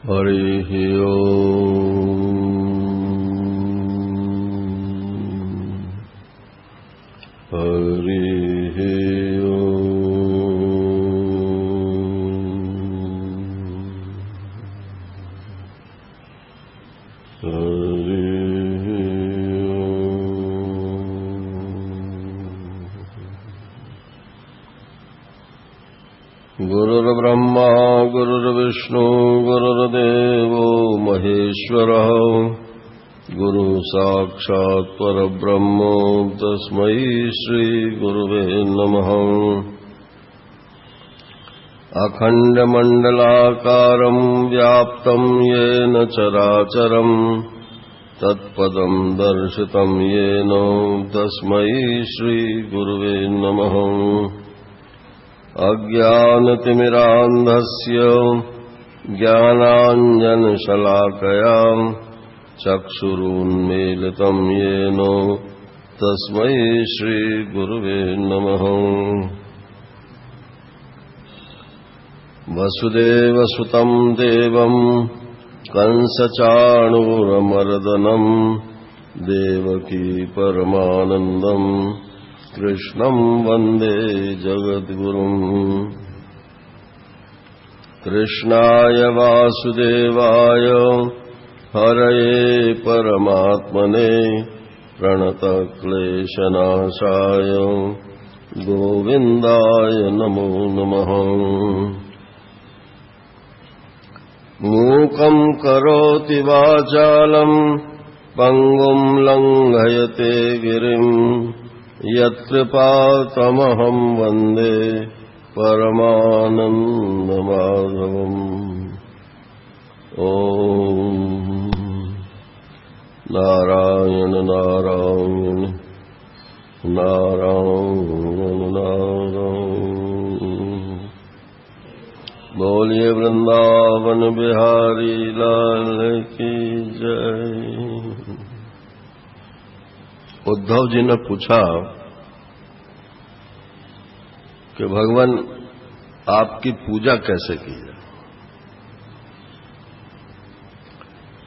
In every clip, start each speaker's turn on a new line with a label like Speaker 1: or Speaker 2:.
Speaker 1: हरिः ओम् हरिः गुरुर्ब्रह्मा गुरुर्विष्णु गुरुर्देवो महेश्वरः गुरुः साक्षात् परब्रह्म तस्मै श्रीगुरुवे नमः। अखण्डमण्डलाकारं व्याप्तं येन चराचरं तत्पदं दर्शितं येन तस्मै श्रीगुरुवे नमः। अज्ञानतिमिरान्धस्य ज्ञानाञ्जनशलाकया चक्षुरुन्मीलितं येन तस्मै श्रीगुरुवे नमः। वसुदेवसुतं देवं कंसचाणूरमर्दनं देवकी परमानन्दं कृष्णं वन्दे जगद्गुरुम्। कृष्णाय वासुदेवाय हरये परमात्मने प्रणतक्लेशनाशाय गोविन्दाय नमो नमः। मूकं करोति वाचालं पङ्गुं लङ्घयते गिरिं यत्कृपातमहं वन्दे परमानन्दमाधवम्। ॐ नारायण नारायण नारायण नारायण। बोलिए वृंदावन बिहारी लाल की जय। उद्धव जी ने पूछा कि भगवान आपकी पूजा कैसे की है?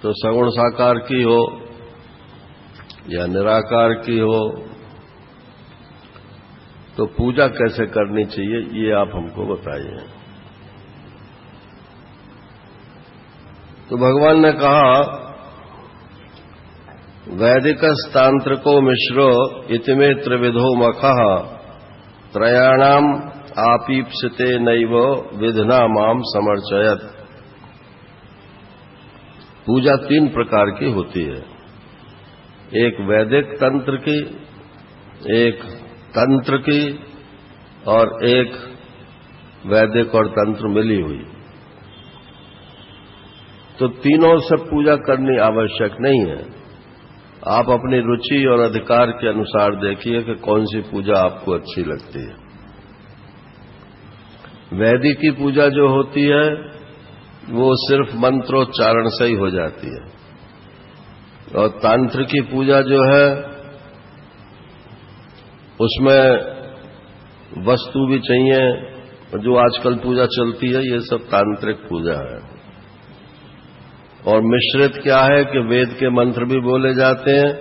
Speaker 1: तो सगुण साकार की हो या निराकार की हो, तो पूजा कैसे करनी चाहिए ये आप हमको बताइए। तो भगवान ने कहा, वैदिकस्तांत्रिको मिश्रो इतिमे त्रिविधो मखः त्रयाणाम आपीप्सिते नैव विधना माम समर्चयत। पूजा तीन प्रकार की होती है, एक वैदिक तंत्र की, एक तंत्र की और एक वैदिक और तंत्र मिली हुई। तो तीनों से पूजा करनी आवश्यक नहीं है। आप अपनी रुचि और अधिकार के अनुसार देखिए कि कौन सी पूजा आपको अच्छी लगती है। वैदिक की पूजा जो होती है वो सिर्फ मंत्रोच्चारण से ही हो जाती है, और तांत्रिक की पूजा जो है उसमें वस्तु भी चाहिए। जो आजकल पूजा चलती है ये सब तांत्रिक पूजा है। और मिश्रित क्या है कि वेद के मंत्र भी बोले जाते हैं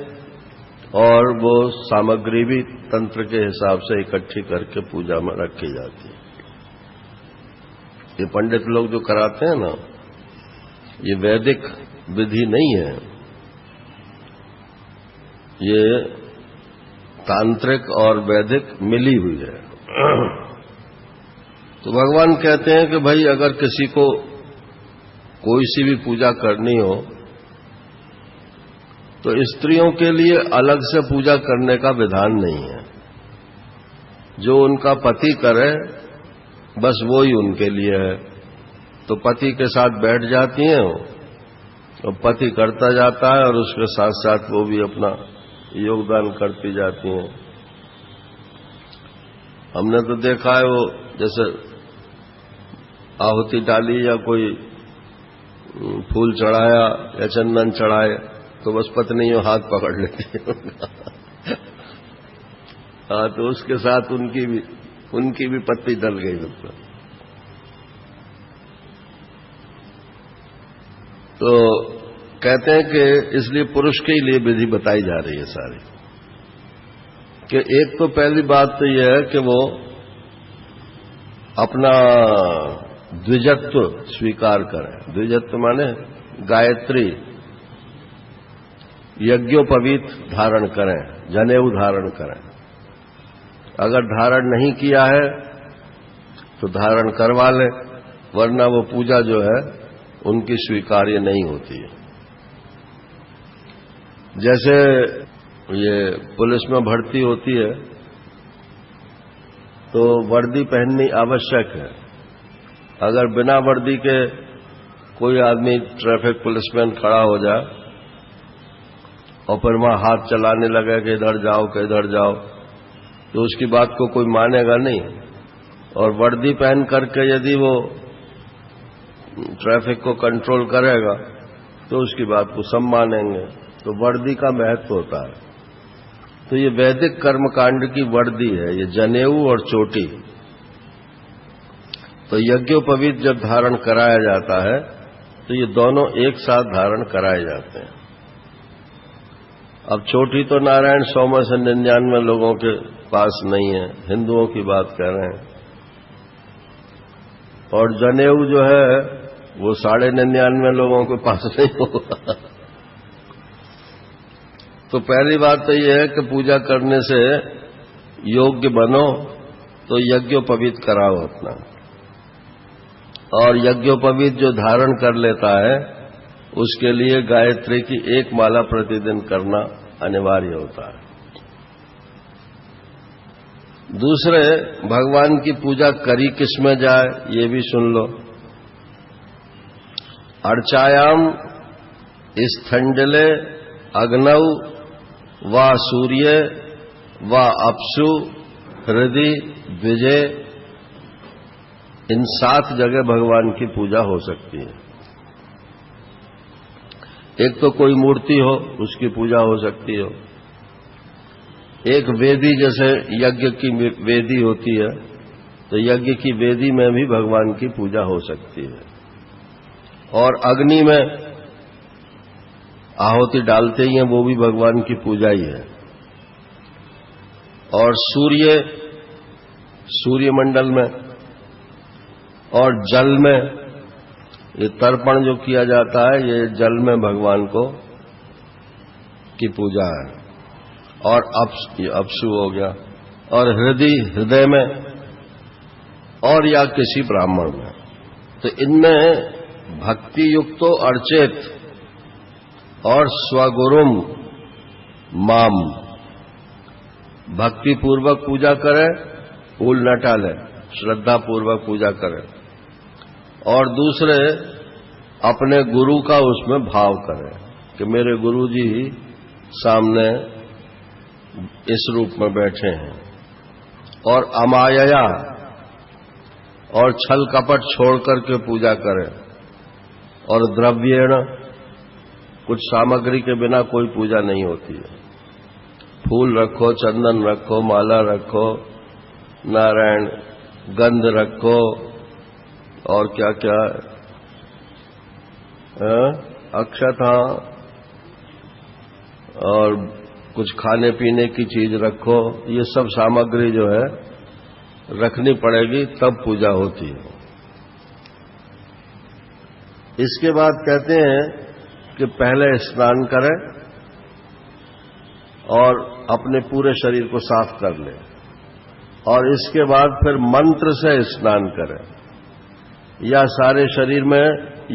Speaker 1: और वो सामग्री भी तंत्र के हिसाब से इकट्ठी करके पूजा में रखी जाती है। ये पंडित लोग जो कराते हैं ना, ये वैदिक विधि नहीं है, ये तांत्रिक और वैदिक मिली हुई है। तो भगवान कहते हैं कि भाई अगर किसी को कोई सी भी पूजा करनी हो तो स्त्रियों के लिए अलग से पूजा करने का विधान नहीं है। जो उनका पति करे बस वो ही उनके लिए है। तो पति के साथ बैठ जाती हैं और पति करता जाता है और उसके साथ साथ वो भी अपना योगदान करती जाती हैं। हमने तो देखा है वो जैसे आहुति डाली या कोई फूल चढ़ाया या चंदन चढ़ाए तो बस पत्नी हाथ पकड़ लेती है। हाँ, तो उसके साथ उनकी भी पत्ती डल गई उसमें। तो कहते हैं कि इसलिए पुरुष के लिए विधि बताई जा रही है सारी, कि एक तो पहली बात तो यह है कि वो अपना द्विजत्व स्वीकार करें। द्विजत्व माने गायत्री यज्ञोपवीत धारण करें, जनेऊ धारण करें। अगर धारण नहीं किया है तो धारण करवा लें, वरना वो पूजा जो है उनकी स्वीकार्य नहीं होती है। जैसे ये पुलिस में भर्ती होती है तो वर्दी पहननी आवश्यक है। अगर बिना वर्दी के कोई आदमी ट्रैफिक पुलिसमैन खड़ा हो जाए और फिर वहां हाथ चलाने लगे कि इधर जाओ कि इधर जाओ, तो उसकी बात को कोई मानेगा नहीं। और वर्दी पहन करके यदि वो ट्रैफिक को कंट्रोल करेगा तो उसकी बात को सब मानेंगे। तो वर्दी का महत्व होता है। तो ये वैदिक कर्मकांड की वर्दी है, ये जनेऊ और चोटी। तो यज्ञोपवीत जब धारण कराया जाता है तो ये दोनों एक साथ धारण कराए जाते हैं। अब चोटी तो नारायण 100 में से 99 लोगों के पास नहीं है, हिंदुओं की बात कर रहे हैं। और जनेऊ जो है वो 99.5 लोगों के पास नहीं होगा। तो पहली बात तो यह है कि पूजा करने से योग्य बनो तो यज्ञोपवीत कराओ अपना। और यज्ञोपवीत जो धारण कर लेता है उसके लिए गायत्री की 1 माला प्रतिदिन करना अनिवार्य होता है। दूसरे, भगवान की पूजा करी किसमें जाए ये भी सुन लो। अर्चायाम स्थंडले अग्नौ वा सूर्य वा अपसु हृदय द्विजय, इन 7 जगह भगवान की पूजा हो सकती है। एक तो कोई मूर्ति हो उसकी पूजा हो सकती हो। एक वेदी, जैसे यज्ञ की वेदी होती है तो यज्ञ की वेदी में भी भगवान की पूजा हो सकती है। और अग्नि में आहुति डालते ही हैं, वो भी भगवान की पूजा ही है। और सूर्यमंडल में और जल में ये तर्पण जो किया जाता है ये जल में भगवान को की पूजा है। और अपसु हो गया। और हृदय में और या किसी ब्राह्मण में। तो इनमें भक्ति युक्तो अर्चेत और स्वगुरुम माम, भक्ति पूर्वक पूजा करें, फूल न टालें, श्रद्धा पूर्वक पूजा करें। और दूसरे, अपने गुरु का उसमें भाव करें कि मेरे गुरु जी सामने इस रूप में बैठे हैं। और अमाया और छल कपट छोड़ करके पूजा करें। और द्रव्येण, कुछ सामग्री के बिना कोई पूजा नहीं होती है। फूल रखो, चंदन रखो, माला रखो, नारायण गंध रखो, और क्या क्या अक्षत, और कुछ खाने पीने की चीज रखो। ये सब सामग्री जो है रखनी पड़ेगी, तब पूजा होती है। इसके बाद कहते हैं कि पहले स्नान करें और अपने पूरे शरीर को साफ कर लें। और इसके बाद फिर मंत्र से स्नान करें, या सारे शरीर में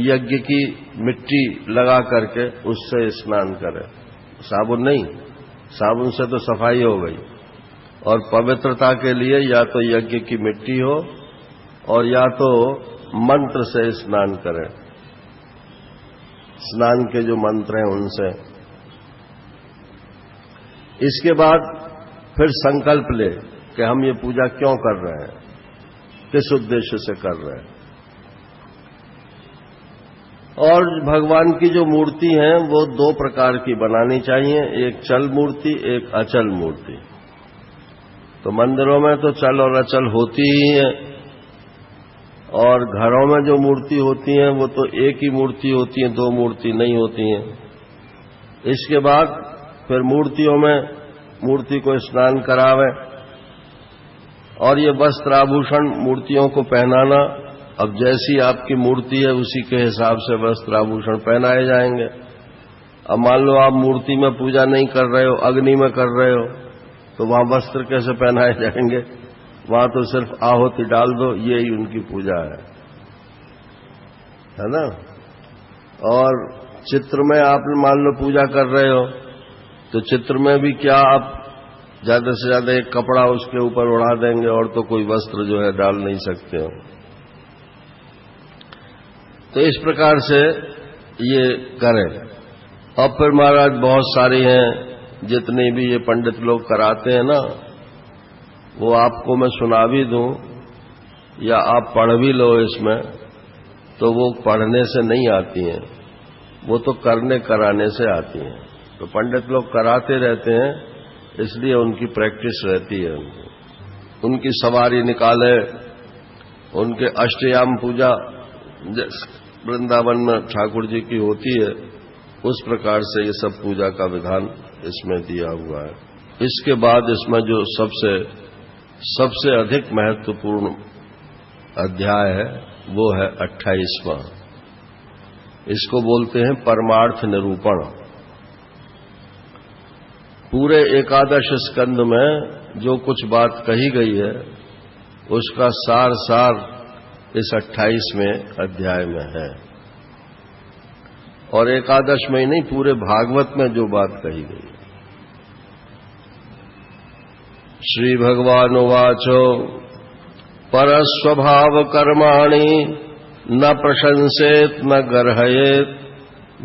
Speaker 1: यज्ञ की मिट्टी लगा करके उससे स्नान करें। साबुन नहीं, साबुन से तो सफाई हो गई। और पवित्रता के लिए या तो यज्ञ की मिट्टी हो और या तो मंत्र से स्नान करें। स्नान के जो मंत्र हैं उनसे। इसके बाद फिर संकल्प ले कि हम ये पूजा क्यों कर रहे हैं, किस उद्देश्य से कर रहे हैं। और भगवान की जो मूर्ति हैं वो 2 प्रकार की बनानी चाहिए, एक चल मूर्ति, एक अचल मूर्ति। तो मंदिरों में तो चल और अचल होती ही है, और घरों में जो मूर्ति होती हैं वो तो एक ही मूर्ति होती है, दो मूर्ति नहीं होती हैं। इसके बाद फिर मूर्तियों में मूर्ति को स्नान करावे और ये वस्त्र आभूषण मूर्तियों को पहनाना। अब जैसी आपकी मूर्ति है उसी के हिसाब से वस्त्र आभूषण पहनाए जाएंगे। अब मान लो आप मूर्ति में पूजा नहीं कर रहे हो, अग्नि में कर रहे हो, तो वहां वस्त्र कैसे पहनाए जाएंगे? वहां तो सिर्फ आहुति डाल दो, यही उनकी पूजा है ना। और चित्र में आप मान लो पूजा कर रहे हो, तो चित्र में भी क्या आप ज्यादा से ज्यादा एक कपड़ा उसके ऊपर उड़ा देंगे और तो कोई वस्त्र जो है डाल नहीं सकते हो। तो इस प्रकार से ये करें। अब फिर महाराज बहुत सारी हैं, जितने भी ये पंडित लोग कराते हैं ना, वो आपको मैं सुना भी दूं या आप पढ़ भी लो इसमें, तो वो पढ़ने से नहीं आती हैं, वो तो करने कराने से आती हैं। तो पंडित लोग कराते रहते हैं, इसलिए उनकी प्रैक्टिस रहती है। उनकी सवारी निकाले, उनके अष्टयाम पूजा वृंदावन में ठाकुर जी की होती है, उस प्रकार से ये सब पूजा का विधान इसमें दिया हुआ है। इसके बाद इसमें जो सबसे अधिक महत्वपूर्ण अध्याय है वो है 28वां। इसको बोलते हैं परमार्थ निरूपण। पूरे एकादश स्कंद में जो कुछ बात कही गई है उसका सार इस 28वें अध्याय में है। और एकादश में ही नहीं, पूरे भागवत में जो बात कही गई है। श्री भगवान उवाचो परस्वभाव कर्माणि न प्रशंसेत न गर्हयेत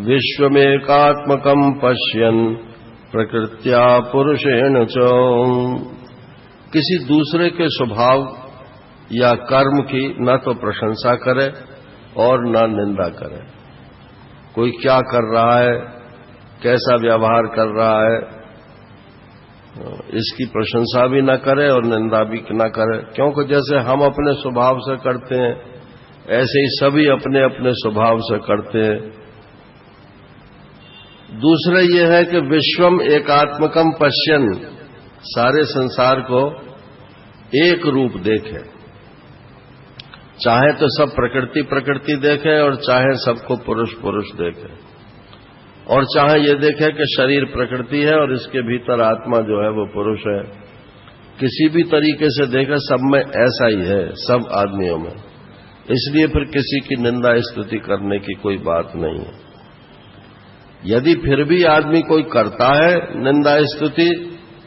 Speaker 1: विश्वमेकात्मकं पश्यन् प्रकृत्या पुरुषेण च। किसी दूसरे के स्वभाव या कर्म की न तो प्रशंसा करे और न निंदा करे। कोई क्या कर रहा है, कैसा व्यवहार कर रहा है, इसकी प्रशंसा भी न करे और निंदा भी न करे। क्योंकि जैसे हम अपने स्वभाव से करते हैं, ऐसे ही सभी अपने अपने स्वभाव से करते हैं। दूसरा यह है कि विश्वम एकात्मकम पश्यन्, सारे संसार को एक रूप देखे। चाहे तो सब प्रकृति प्रकृति देखे और चाहे सबको पुरुष पुरुष देखे, और चाहे ये देखे कि शरीर प्रकृति है और इसके भीतर आत्मा जो है वो पुरुष है। किसी भी तरीके से देखे, सब में ऐसा ही है, सब आदमियों में। इसलिए फिर किसी की निंदा स्तुति करने की कोई बात नहीं है। यदि फिर भी आदमी कोई करता है निंदा स्तुति,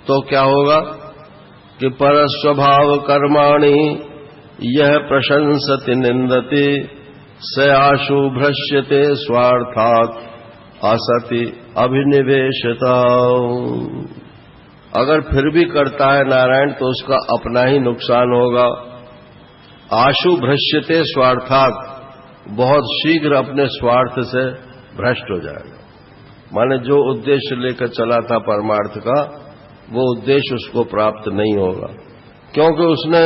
Speaker 1: तो क्या होगा कि परस्वभाव कर्माणि यह प्रशंसति निंदति स आशु भ्रश्यते स्वार्थात् असति अभिनिवेशता। अगर फिर भी करता है नारायण, तो उसका अपना ही नुकसान होगा। आशु भ्रश्यते स्वार्थात्, बहुत शीघ्र अपने स्वार्थ से भ्रष्ट हो जाएगा। माने जो उद्देश्य लेकर चला था परमार्थ का, वो उद्देश्य उसको प्राप्त नहीं होगा, क्योंकि उसने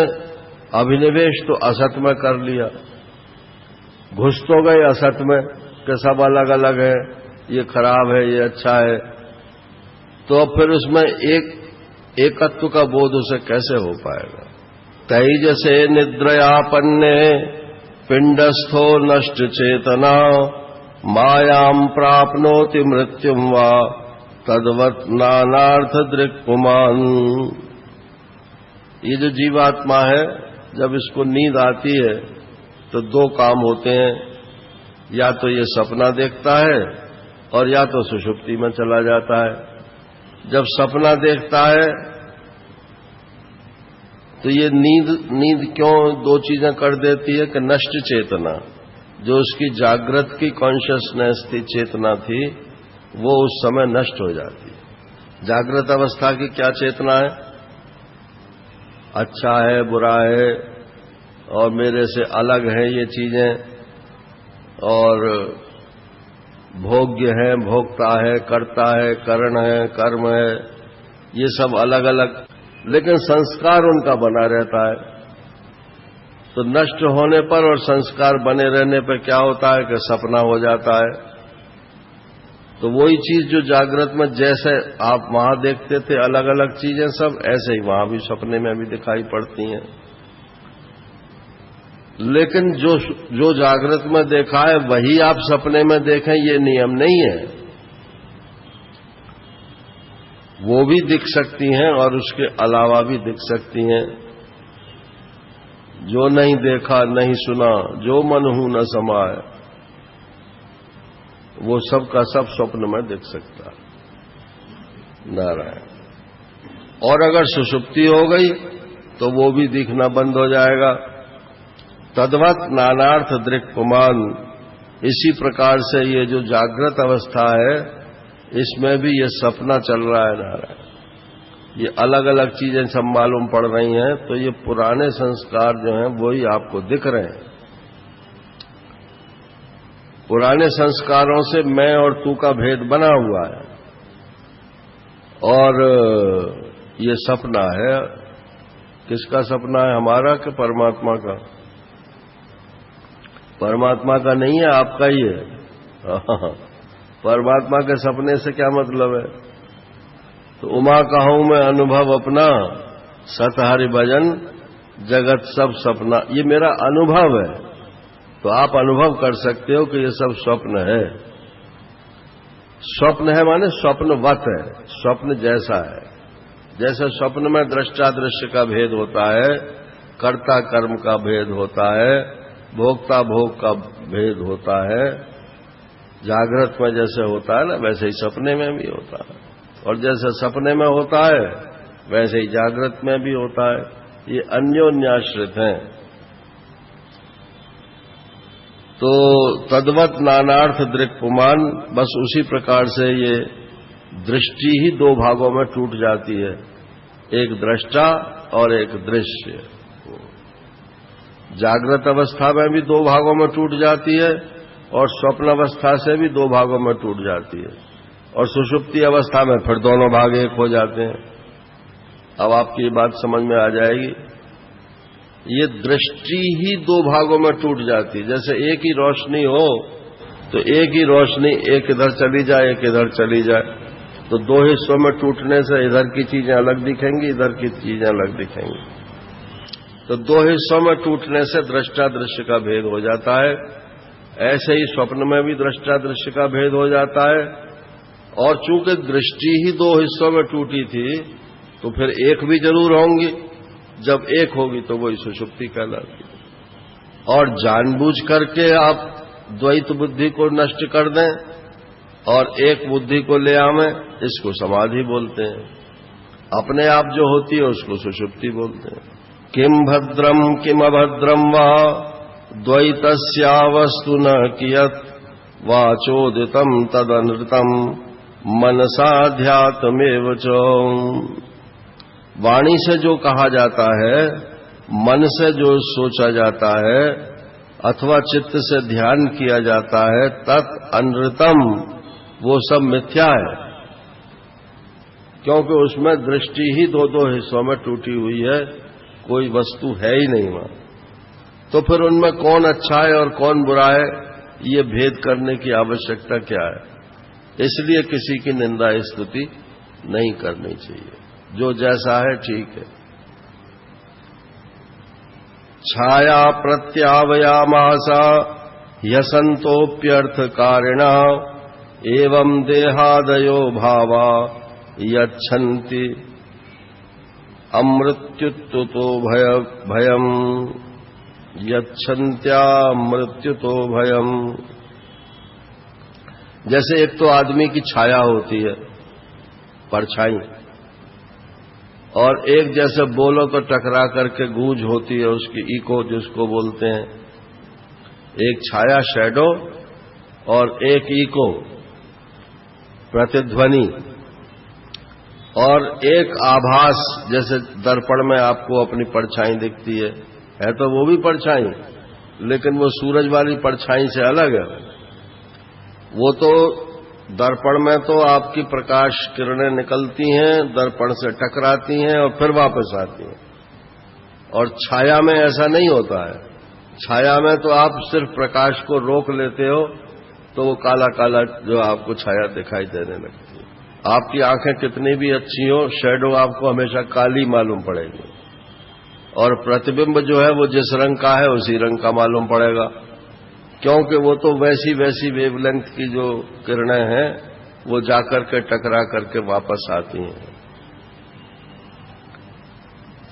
Speaker 1: अभिनिवेश तो असत में कर लिया। घुस तो गए असत में कि सब अलग अलग है, ये खराब है, ये अच्छा है। तो अब फिर उसमें एकत्व का बोध उसे कैसे हो पाएगा? तैजसे निद्रयापन्ने पिंडस्थो नष्ट चेतना मायां प्राप्नोति मृत्युम वा तद्वत् नानार्थ दृक्पुमान। ये जो जीवात्मा है, जब इसको नींद आती है तो दो काम होते हैं, या तो ये सपना देखता है और या तो सुषुप्ति में चला जाता है। जब सपना देखता है तो ये नींद क्यों दो चीजें कर देती है कि नष्ट चेतना, जो उसकी जागृत की कॉन्शियसनेस थी, चेतना थी, वो उस समय नष्ट हो जाती है। जागृत अवस्था की क्या चेतना है? अच्छा है, बुरा है, और मेरे से अलग है ये चीजें, और भोग्य है, भोक्ता है, कर्ता है, करण है, कर्म है, ये सब अलग अलग, लेकिन संस्कार उनका बना रहता है। तो नष्ट होने पर और संस्कार बने रहने पर क्या होता है कि सपना हो जाता है। तो वही चीज जो जागृत में जैसे आप वहां देखते थे अलग अलग चीजें सब, ऐसे ही वहां भी सपने में भी दिखाई पड़ती हैं। लेकिन जो जागृत में देखा है वही आप सपने में देखें, ये नियम नहीं है। वो भी दिख सकती हैं और उसके अलावा भी दिख सकती हैं। जो नहीं देखा नहीं सुना, जो मनहु न समाए, वो सब का सब स्वप्न में दिख सकता है। नारायण। और अगर सुषुप्ति हो गई तो वो भी दिखना बंद हो जाएगा। तद्वत नानार्थ दृक्पुमान, इसी प्रकार से ये जो जागृत अवस्था है इसमें भी ये सपना चल रहा है नारायण। ये अलग अलग चीजें सब मालूम पड़ रही हैं, तो ये पुराने संस्कार जो हैं वही आपको दिख रहे हैं। पुराने संस्कारों से मैं और तू का भेद बना हुआ है, और ये सपना है। किसका सपना है, हमारा कि परमात्मा का? परमात्मा का नहीं है, आपका ही है। परमात्मा के सपने से क्या मतलब है? तो उमा कहूं मैं अनुभव अपना, सत हरि भजन जगत सब सपना। ये मेरा अनुभव है, तो आप अनुभव कर सकते हो कि ये सब स्वप्न है। स्वप्न है माने स्वप्नवत है, स्वप्न जैसा है। जैसे स्वप्न में दृष्टा दृश्य का भेद होता है, कर्ता कर्म का भेद होता है, भोक्ता भोग का भेद होता है, जागृत में जैसे होता है ना, वैसे ही सपने में भी होता है। और जैसे सपने में होता है वैसे ही जागृत में भी होता है। ये अन्योन्याश्रित हैं। तो तद्वत नानार्थ दृक्पुमान, बस उसी प्रकार से ये दृष्टि ही दो भागों में टूट जाती है, एक दृष्टा और एक दृश्य। जागृत अवस्था में भी दो भागों में टूट जाती है और स्वप्न अवस्था से भी दो भागों में टूट जाती है, और सुषुप्ति अवस्था में फिर दोनों भाग एक हो जाते हैं। अब आपकी ये बात समझ में आ जाएगी। ये दृष्टि ही दो भागों में टूट जाती है। जैसे एक ही रोशनी हो तो एक ही रोशनी एक इधर चली जाए एक इधर चली जाए, तो दो हिस्सों में टूटने से इधर की चीजें अलग दिखेंगी, इधर की चीजें अलग दिखेंगी। तो दो हिस्सों में टूटने से दृष्टा दृश्य का भेद हो जाता है। ऐसे ही स्वप्न में भी दृष्टा दृश्य का भेद हो जाता है। और चूंकि दृष्टि ही दो हिस्सों में टूटी थी तो फिर एक भी जरूर होंगी। जब एक होगी तो वही सुषुप्ति कहलाती है। और जानबूझ करके आप द्वैत बुद्धि को नष्ट कर दें और एक बुद्धि को ले आवें, इसको समाधि बोलते हैं। अपने आप जो होती है उसको सुषुप्ति बोलते हैं। किम भद्रम किम अभद्रम वा द्वैतस्यावस्तु न कियत् वाचोदितम तदनृतम मनसाध्यात्मेव च। वाणी से जो कहा जाता है, मन से जो सोचा जाता है अथवा चित्त से ध्यान किया जाता है, तत् अनृतम, वो सब मिथ्या है। क्योंकि उसमें दृष्टि ही दो दो हिस्सों में टूटी हुई है, कोई वस्तु है ही नहीं वहां। तो फिर उनमें कौन अच्छा है और कौन बुरा है, ये भेद करने की आवश्यकता क्या है? इसलिए किसी की निंदा स्तुति नहीं करनी चाहिए। जो जैसा है ठीक है। छाया प्रत्यावयामासा ह्यसंतोप्यर्थकारिणा एवं देहादयो भावा यच्छन्ति अमृत्युतो भयम यच्छन्त्यामृत्युतो भयम। जैसे एक तो आदमी की छाया होती है, परछाई, और एक जैसे बोलो तो टकरा करके गूंज होती है उसकी, इको जिसको बोलते हैं। एक छाया शैडो और एक इको प्रतिध्वनि, और एक आभास, जैसे दर्पण में आपको अपनी परछाई दिखती है तो वो भी परछाई, लेकिन वो सूरज वाली परछाई से अलग है। वो तो दर्पण में तो आपकी प्रकाश किरणें निकलती हैं, दर्पण से टकराती हैं और फिर वापस आती हैं। और छाया में ऐसा नहीं होता है। छाया में तो आप सिर्फ प्रकाश को रोक लेते हो तो वो काला काला जो आपको छाया दिखाई देने लगती है। आपकी आंखें कितनी भी अच्छी हो, शैडो आपको हमेशा काली मालूम पड़ेगी, और प्रतिबिंब जो है वो जिस रंग का है उसी रंग का मालूम पड़ेगा, क्योंकि वो तो वैसी वैसी वेवलेंथ की जो किरणें हैं वो जाकर के टकरा करके वापस आती हैं।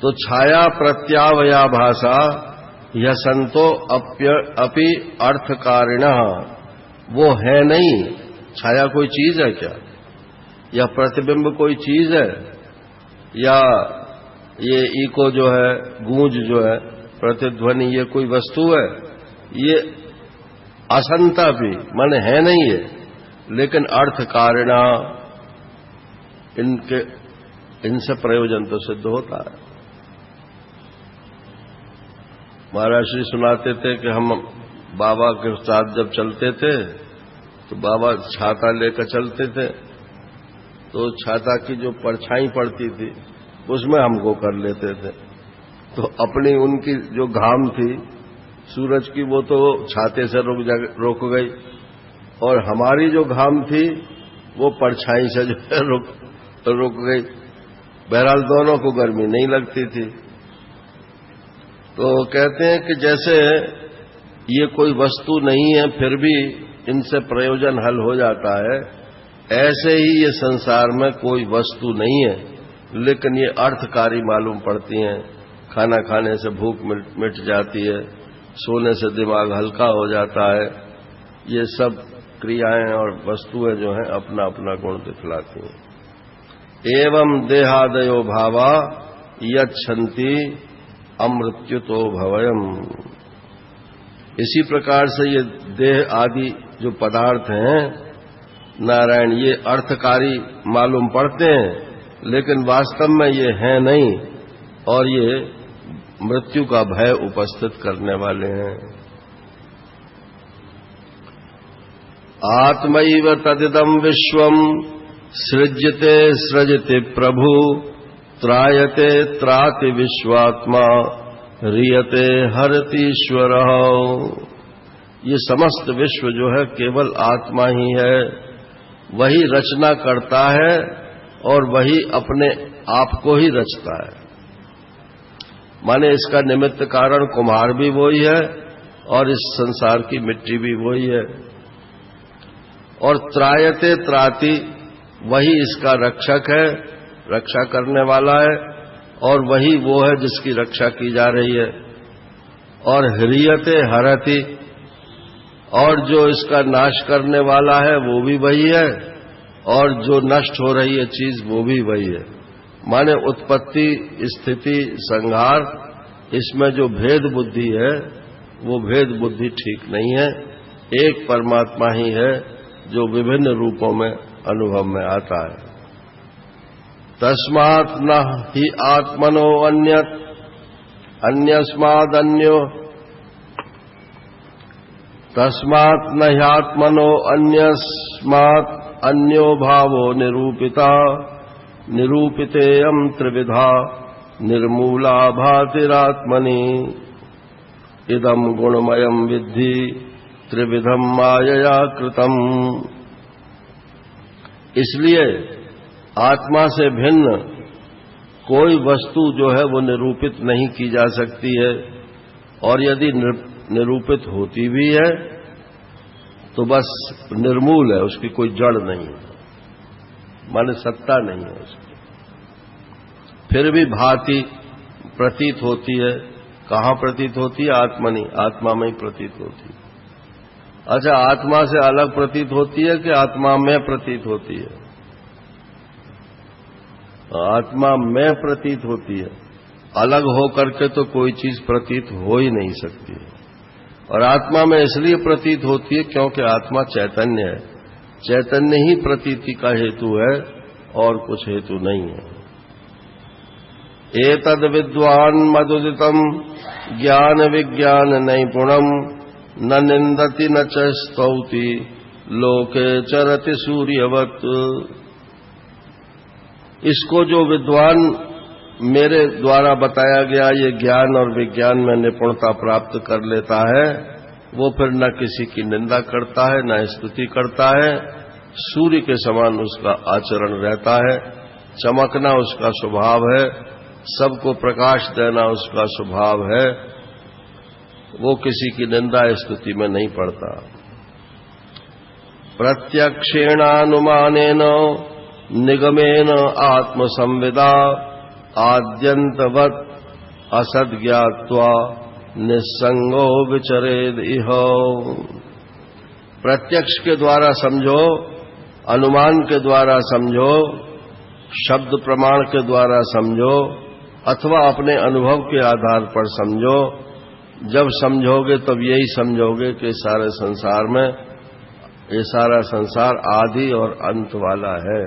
Speaker 1: तो छाया प्रत्यावया भाषा यह संतो अपि अर्थकारिणः, वो है नहीं। छाया कोई चीज है क्या, या प्रतिबिंब कोई चीज है, या ये इको जो है, गूंज जो है, प्रतिध्वनि, ये कोई वस्तु है? ये असंता भी माने है नहीं है, लेकिन अर्थ कारणा इनसे प्रयोजन तो सिद्ध होता है। महाराज श्री सुनाते थे कि हम बाबा के साथ जब चलते थे तो बाबा छाता लेकर चलते थे, तो छाता की जो परछाई पड़ती थी उसमें हमको कर लेते थे। तो अपनी उनकी जो घाम थी सूरज की वो तो छाते से रुक गई, और हमारी जो घाम थी वो परछाई से जो है रुक गई। बहरहाल दोनों को गर्मी नहीं लगती थी। तो कहते हैं कि जैसे ये कोई वस्तु नहीं है फिर भी इनसे प्रयोजन हल हो जाता है, ऐसे ही ये संसार में कोई वस्तु नहीं है लेकिन ये अर्थकारी मालूम पड़ती हैं। खाना खाने से भूख मिट जाती है, सोने से दिमाग हल्का हो जाता है। ये सब क्रियाएं और वस्तुएं जो हैं अपना अपना गुण दिखलाती हैं। एवं देहादयो भावा यच्छन्ति अमृत्युतो भवयम्। इसी प्रकार से ये देह आदि जो पदार्थ हैं नारायण, ये अर्थकारी मालूम पड़ते हैं लेकिन वास्तव में ये हैं नहीं, और ये मृत्यु का भय उपस्थित करने वाले हैं। आत्मैव तदिदं विश्वं सृज्यते सृजति प्रभु, त्रायते त्राति विश्वात्मा, रियते हरतीश्वरः। ये समस्त विश्व जो है केवल आत्मा ही है, वही रचना करता है और वही अपने आप को ही रचता है। माने इसका निमित्त कारण कुम्हार भी वही है और इस संसार की मिट्टी भी वही है। और त्रायते त्राति, वही इसका रक्षक है, रक्षा करने वाला है, और वही वो है जिसकी रक्षा की जा रही है। और ह्रियते हरति, और जो इसका नाश करने वाला है वो भी वही है, और जो नष्ट हो रही है चीज वो भी वही है। माने उत्पत्ति स्थिति संहार, इसमें जो भेद बुद्धि है वो भेद बुद्धि ठीक नहीं है। एक परमात्मा ही है जो विभिन्न रूपों में अनुभव में आता है। तस्मात् न हि आत्मनो अन्यत् अन्यस्मादन्यो, तस्मात् न ह्यात्मनो अन्यस्मात् अन्यो भावो निरूपिता, निरूपितेयं त्रिविधा निर्मूला भातिरात्मनि, इदं गुणमयं विद्धि त्रिविधं मायया कृतम्। इसलिए आत्मा से भिन्न कोई वस्तु जो है वो निरूपित नहीं की जा सकती है, और यदि निरूपित होती भी है तो बस निर्मूल है, उसकी कोई जड़ नहीं है, माने सत्ता नहीं है उसकी। फिर भी भांति प्रतीत होती है। कहाँ प्रतीत होती है? आत्मनि, आत्मा में ही प्रतीत होती है। अच्छा, आत्मा से अलग प्रतीत होती है कि आत्मा में प्रतीत होती है? आत्मा में प्रतीत होती है। अलग होकर के तो कोई चीज प्रतीत हो ही नहीं सकती है। और आत्मा में इसलिए प्रतीत होती है क्योंकि आत्मा चैतन्य है। चैतन्य ही प्रतीति का हेतु है और कुछ हेतु नहीं है। एतद् विद्वान् मदुदितं ज्ञान विज्ञान नैपुणम् न निंदति न च स्तौति लोके चरति सूर्यवत्। इसको जो विद्वान मेरे द्वारा बताया गया ये ज्ञान और विज्ञान में निपुणता प्राप्त कर लेता है, वो फिर न किसी की निंदा करता है, न स्तुति करता है। सूर्य के समान उसका आचरण रहता है, चमकना उसका स्वभाव है, सबको प्रकाश देना उसका स्वभाव है। वो किसी की निंदा स्तुति में नहीं पड़ता। प्रत्यक्षेणानुमानेन निगमेन आत्मसंविदा आद्यंतवत् असद् ज्ञात्वा निस्संगो विचरेद इह। प्रत्यक्ष के द्वारा समझो, अनुमान के द्वारा समझो, शब्द प्रमाण के द्वारा समझो, अथवा अपने अनुभव के आधार पर समझो। जब समझोगे तब यही समझोगे कि सारे संसार में ये सारा संसार आदि और अंत वाला है,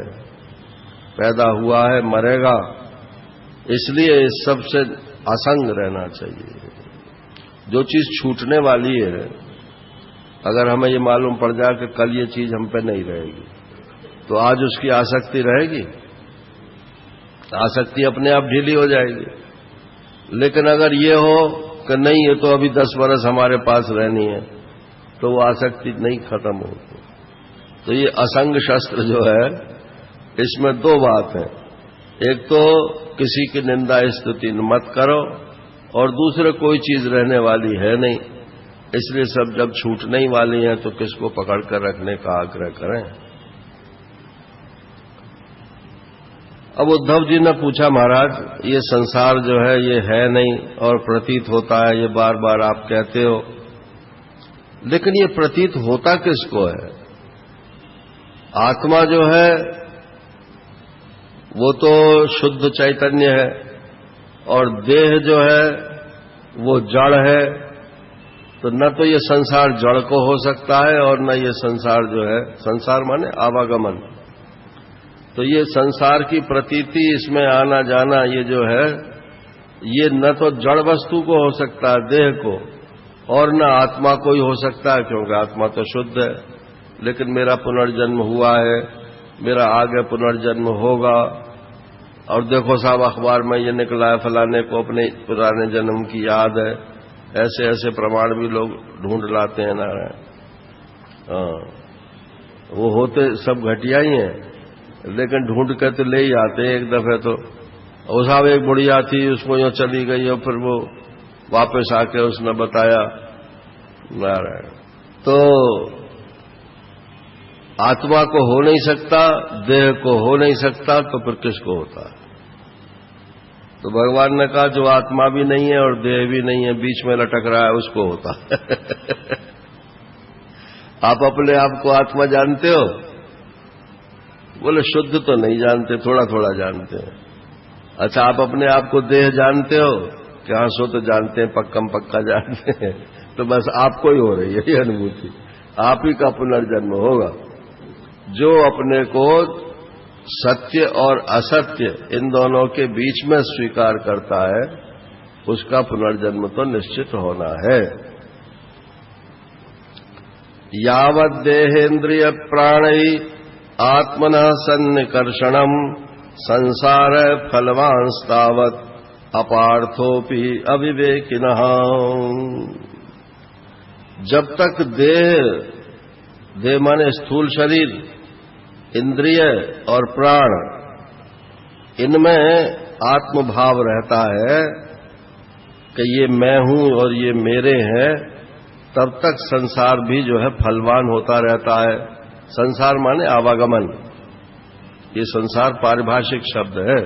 Speaker 1: पैदा हुआ है, मरेगा। इसलिए इस सबसे असंग रहना चाहिए। जो चीज छूटने वाली है, अगर हमें ये मालूम पड़ जाए कि कल ये चीज हम पे नहीं रहेगी, तो आज उसकी आसक्ति रहेगी, आसक्ति अपने आप ढीली हो जाएगी। लेकिन अगर ये हो कि नहीं, ये तो अभी 10 वर्ष हमारे पास रहनी है, तो वो आसक्ति नहीं खत्म होती। तो ये असंग शस्त्र जो है, इसमें 2 बात है। एक तो किसी की निंदा स्तुति मत करो, और दूसरे कोई चीज रहने वाली है नहीं, इसलिए सब जब छूटने ही वाली है तो किसको पकड़ कर रखने का आग्रह करें। अब उद्धव जी ने पूछा, महाराज ये संसार जो है ये है नहीं और प्रतीत होता है, ये बार बार आप कहते हो, लेकिन ये प्रतीत होता किसको है? आत्मा जो है वो तो शुद्ध चैतन्य है, और देह जो है वो जड़ है। तो न तो ये संसार जड़ को हो सकता है, और न ये संसार जो है, संसार माने आवागमन, तो ये संसार की प्रतीति, इसमें आना जाना, ये जो है ये न तो जड़ वस्तु को हो सकता है, देह को, और न आत्मा को ही हो सकता है, क्योंकि आत्मा तो शुद्ध है। लेकिन मेरा पुनर्जन्म हुआ है, मेरा आगे पुनर्जन्म होगा, और देखो साहब अखबार में ये निकला है, फलाने को अपने पुराने जन्म की याद है। ऐसे ऐसे प्रमाण भी लोग ढूंढ लाते हैं नारायण। वो होते सब घटिया ही हैं, लेकिन ढूंढ कर तो ले ही आते हैं। एक दफे तो वो साहब एक बुढ़िया थी, उसको यूं चली गई, और फिर वो वापस आके उसने बताया नारायण। तो आत्मा को हो नहीं सकता, देह को हो नहीं सकता, तो फिर किसको होता है? तो भगवान ने कहा जो आत्मा भी नहीं है और देह भी नहीं है, बीच में लटक रहा है, उसको होता है। आप अपने आप को आत्मा जानते हो? बोले शुद्ध तो नहीं जानते, थोड़ा थोड़ा जानते हैं। अच्छा, आप अपने आप को देह जानते हो? कि हाँ सो तो जानते हैं, पक्कम पक्का जानते हैं। तो बस आपको ही हो रही है ये अनुभूति, आप ही का पुनर्जन्म होगा। जो अपने को सत्य और असत्य इन दोनों के बीच में स्वीकार करता है, उसका पुनर्जन्म तो निश्चित होना है। यावत् देहेन्द्रिय प्राणै आत्मनः सन्निकर्षणम् संसार फलवांस्तावत् अपार्थोपि अविवेकिनः। जब तक देह माने स्थूल शरीर, इंद्रिय और प्राण, इनमें आत्मभाव रहता है कि ये मैं हूं और ये मेरे हैं, तब तक संसार भी जो है फलवान होता रहता है। संसार माने आवागमन, ये संसार पारिभाषिक शब्द है।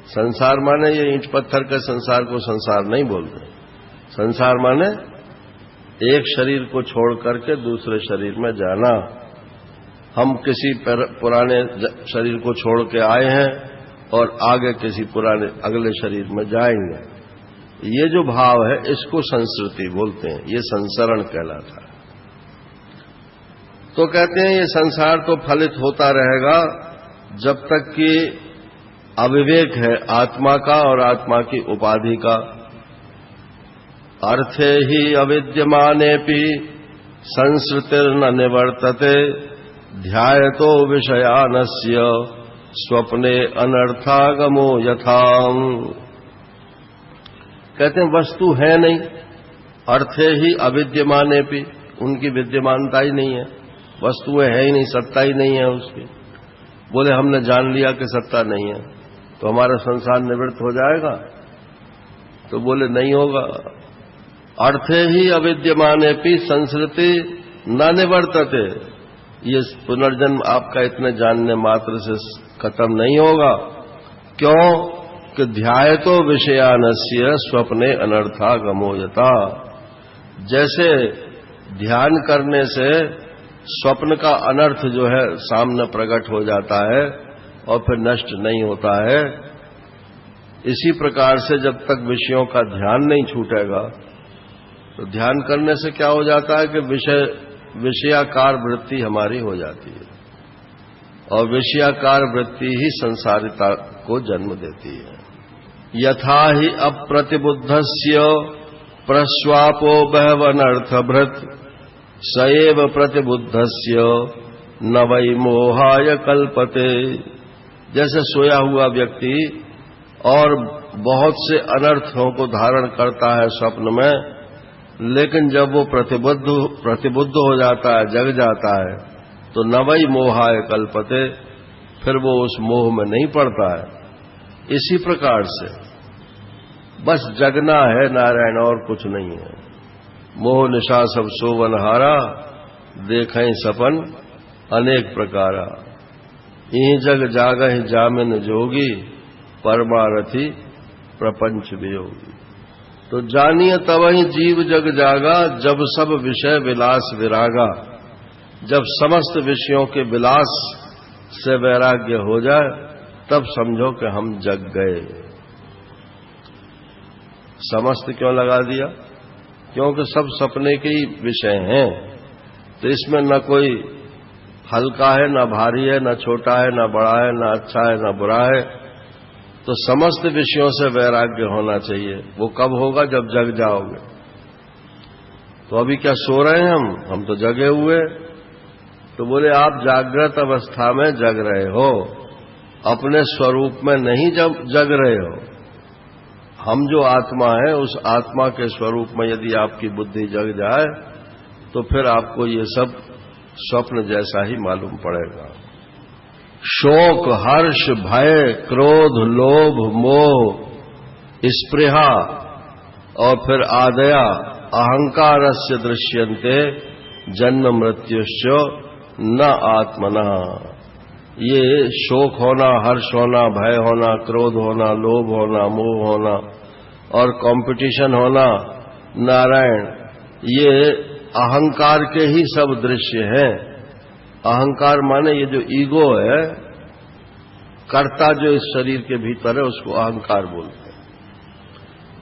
Speaker 1: संसार माने ये ईंट पत्थर के संसार को संसार नहीं बोलते। संसार माने एक शरीर को छोड़ करके दूसरे शरीर में जाना। हम किसी पुराने शरीर को छोड़ के आए हैं और आगे किसी पुराने अगले शरीर में जाएंगे। ये जो भाव है इसको संस्कृति बोलते हैं, ये संसरण कहलाता है। तो कहते हैं ये संसार तो फलित होता रहेगा जब तक कि अविवेक है आत्मा का और आत्मा की उपाधि का। अर्थे ही अविद्यमानेपि संसृतिर्न निवर्तते ध्यायतो विषयानस्य स्वप्ने अनर्थागमो यथा। कहते हैं वस्तु है नहीं, अर्थे ही अविद्यमाने भी, उनकी विद्यमानता ही नहीं है, वस्तुएं है ही नहीं, सत्ता ही नहीं है उसकी। बोले हमने जान लिया कि सत्ता नहीं है तो हमारा संसार निवृत्त हो जाएगा? तो बोले नहीं होगा। अर्थे ही अविद्यमाने भी संस्कृति न निवर्तते, ये पुनर्जन्म आपका इतने जानने मात्र से खत्म नहीं होगा। क्यों कि ध्यायतो विषयानस्य स्वप्ने अनर्थागमो यथा। जैसे ध्यान करने से स्वप्न का अनर्थ जो है सामने प्रकट हो जाता है और फिर नष्ट नहीं होता है, इसी प्रकार से जब तक विषयों का ध्यान नहीं छूटेगा तो ध्यान करने से क्या हो जाता है कि विषयाकार वृत्ति हमारी हो जाती है और विषयाकार वृत्ति ही संसारिता को जन्म देती है। यथा ही अप्रतिबुद्धस्य प्रस्वापो बहवनर्थभृत सएव प्रतिबुद्धस्य न वै मोहाय कल्पते। जैसे सोया हुआ व्यक्ति और बहुत से अनर्थों को धारण करता है स्वप्न में, लेकिन जब वो प्रतिबुद्ध हो जाता है, जग जाता है, तो न वै मोहाय कल्पते, फिर वो उस मोह में नहीं पड़ता है। इसी प्रकार से बस जगना है नारायण, और कुछ नहीं है। मोह निशा सब सोवन हारा, देखें सपन अनेक प्रकारा। यही जग जागहि जामिन जोगी, परमारथी प्रपंच वियोगी। तो जानिए तब ही जीव जग जागा, जब सब विषय विलास विरागा। जब समस्त विषयों के विलास से वैराग्य हो जाए तब समझो कि हम जग गए। समस्त क्यों लगा दिया? क्योंकि सब सपने के ही विषय हैं, तो इसमें न कोई हल्का है, न भारी है, न छोटा है, न बड़ा है, न अच्छा है, न बुरा है। तो समस्त विषयों से वैराग्य होना चाहिए। वो कब होगा? जब जग जाओगे। तो अभी क्या सो रहे हैं हम तो जगे हुए। तो बोले आप जागृत अवस्था में जग रहे हो, अपने स्वरूप में नहीं जग रहे हो। हम जो आत्मा है उस आत्मा के स्वरूप में यदि आपकी बुद्धि जग जाए तो फिर आपको ये सब स्वप्न जैसा ही मालूम पड़ेगा। शोक, हर्ष, भय, क्रोध, लोभ, मोह, स्पृहा और फिर आदया अहंकारस्य दृश्यन्ते जन्म मृत्युश्च न आत्मना। ये शोक होना, हर्ष होना, भय होना, क्रोध होना, लोभ होना, मोह होना और कंपटीशन होना, नारायण, ये अहंकार के ही सब दृश्य हैं। अहंकार माने ये जो ईगो है, कर्ता जो इस शरीर के भीतर है उसको अहंकार बोलते हैं।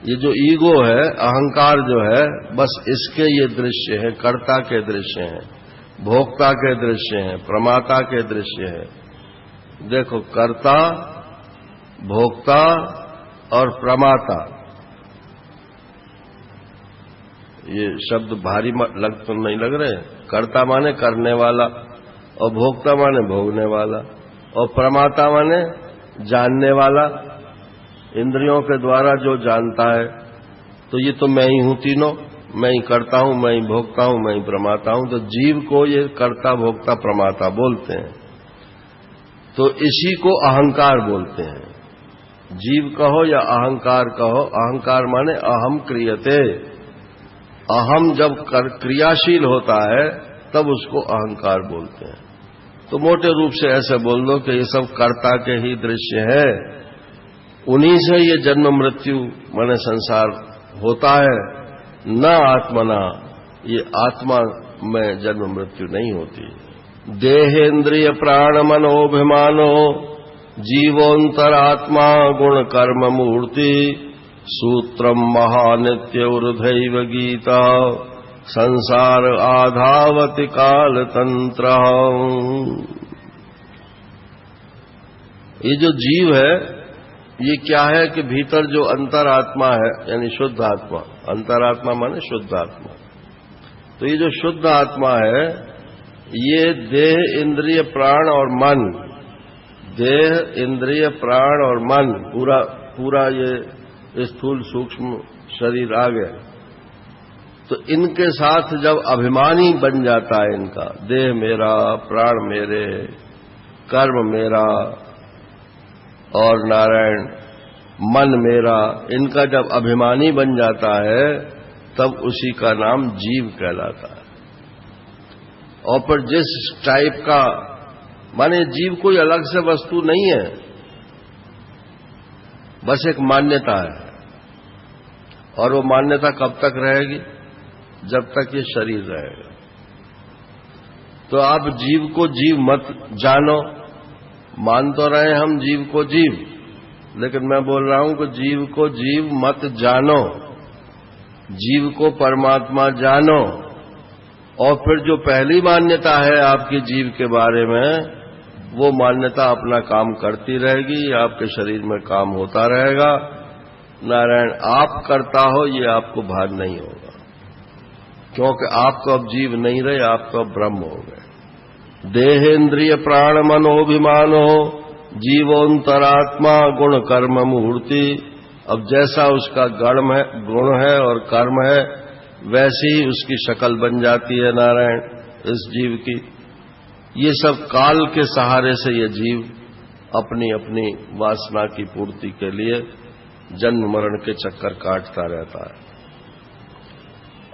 Speaker 1: ये जो ईगो है, अहंकार जो है, बस इसके ये दृश्य है, कर्ता के दृश्य हैं, भोक्ता के दृश्य हैं, प्रमाता के दृश्य हैं। देखो, कर्ता, भोक्ता और प्रमाता, ये शब्द भारी तो नहीं लग रहे? कर्ता माने करने वाला और भोक्ता माने भोगने वाला और प्रमाता माने जानने वाला, इंद्रियों के द्वारा जो जानता है। तो ये तो मैं ही हूं, तीनों मैं ही करता हूं, मैं ही भोगता हूं, मैं ही प्रमाता हूं। तो जीव को ये कर्ता, भोक्ता, प्रमाता बोलते हैं। तो इसी को अहंकार बोलते हैं। जीव कहो या अहंकार कहो, अहंकार माने अहम क्रियते। अहम जब क्रियाशील होता है तब उसको अहंकार बोलते हैं। तो मोटे रूप से ऐसे बोल दो कि ये सब कर्ता के ही दृश्य है, उन्हीं से ये जन्म मृत्यु माने संसार होता है। न आत्मना, ये आत्मा में जन्म मृत्यु नहीं होती। देहेन्द्रिय प्राण मनोभिमानो जीवोन्तरात्मा गुण कर्म मूर्ति सूत्रम महानित्य ऊर्ध्व गीता संसार आधावति काल तंत्र। ये जो जीव है ये क्या है कि भीतर जो अंतरात्मा है, यानी शुद्ध आत्मा, अंतरात्मा माने शुद्ध आत्मा। तो ये जो शुद्ध आत्मा है ये देह, इंद्रिय, प्राण और मन देह, इंद्रिय, प्राण और मन, पूरा ये स्थूल सूक्ष्म शरीर आ गया। तो इनके साथ जब अभिमानी बन जाता है इनका, देह मेरा, प्राण मेरे, कर्म मेरा और नारायण मन मेरा, इनका जब अभिमानी बन जाता है तब उसी का नाम जीव कहलाता है। और फिर जिस टाइप का, माने जीव कोई अलग से वस्तु नहीं है, बस एक मान्यता है। और वो मान्यता कब तक रहेगी? जब तक ये शरीर रहेगा। तो आप जीव को जीव मत जानो। मान तो रहे हम जीव को जीव, लेकिन मैं बोल रहा हूं कि जीव को जीव मत जानो, जीव को परमात्मा जानो। और फिर जो पहली मान्यता है आपकी जीव के बारे में, वो मान्यता अपना काम करती रहेगी, आपके शरीर में काम होता रहेगा। नारायण, आप करता हो ये आपको भान नहीं होगा, क्योंकि आप तो अब जीव नहीं रहे, आप तो अब ब्रह्म हो गए। देहेन्द्रिय प्राण मनोभिमानो जीवोन्तरात्मा गुण कर्म मूर्ति। अब जैसा उसका गुण है और कर्म है, वैसी ही उसकी शक्ल बन जाती है नारायण इस जीव की। ये सब काल के सहारे से ये जीव अपनी अपनी वासना की पूर्ति के लिए जन्म मरण के चक्कर काटता रहता है।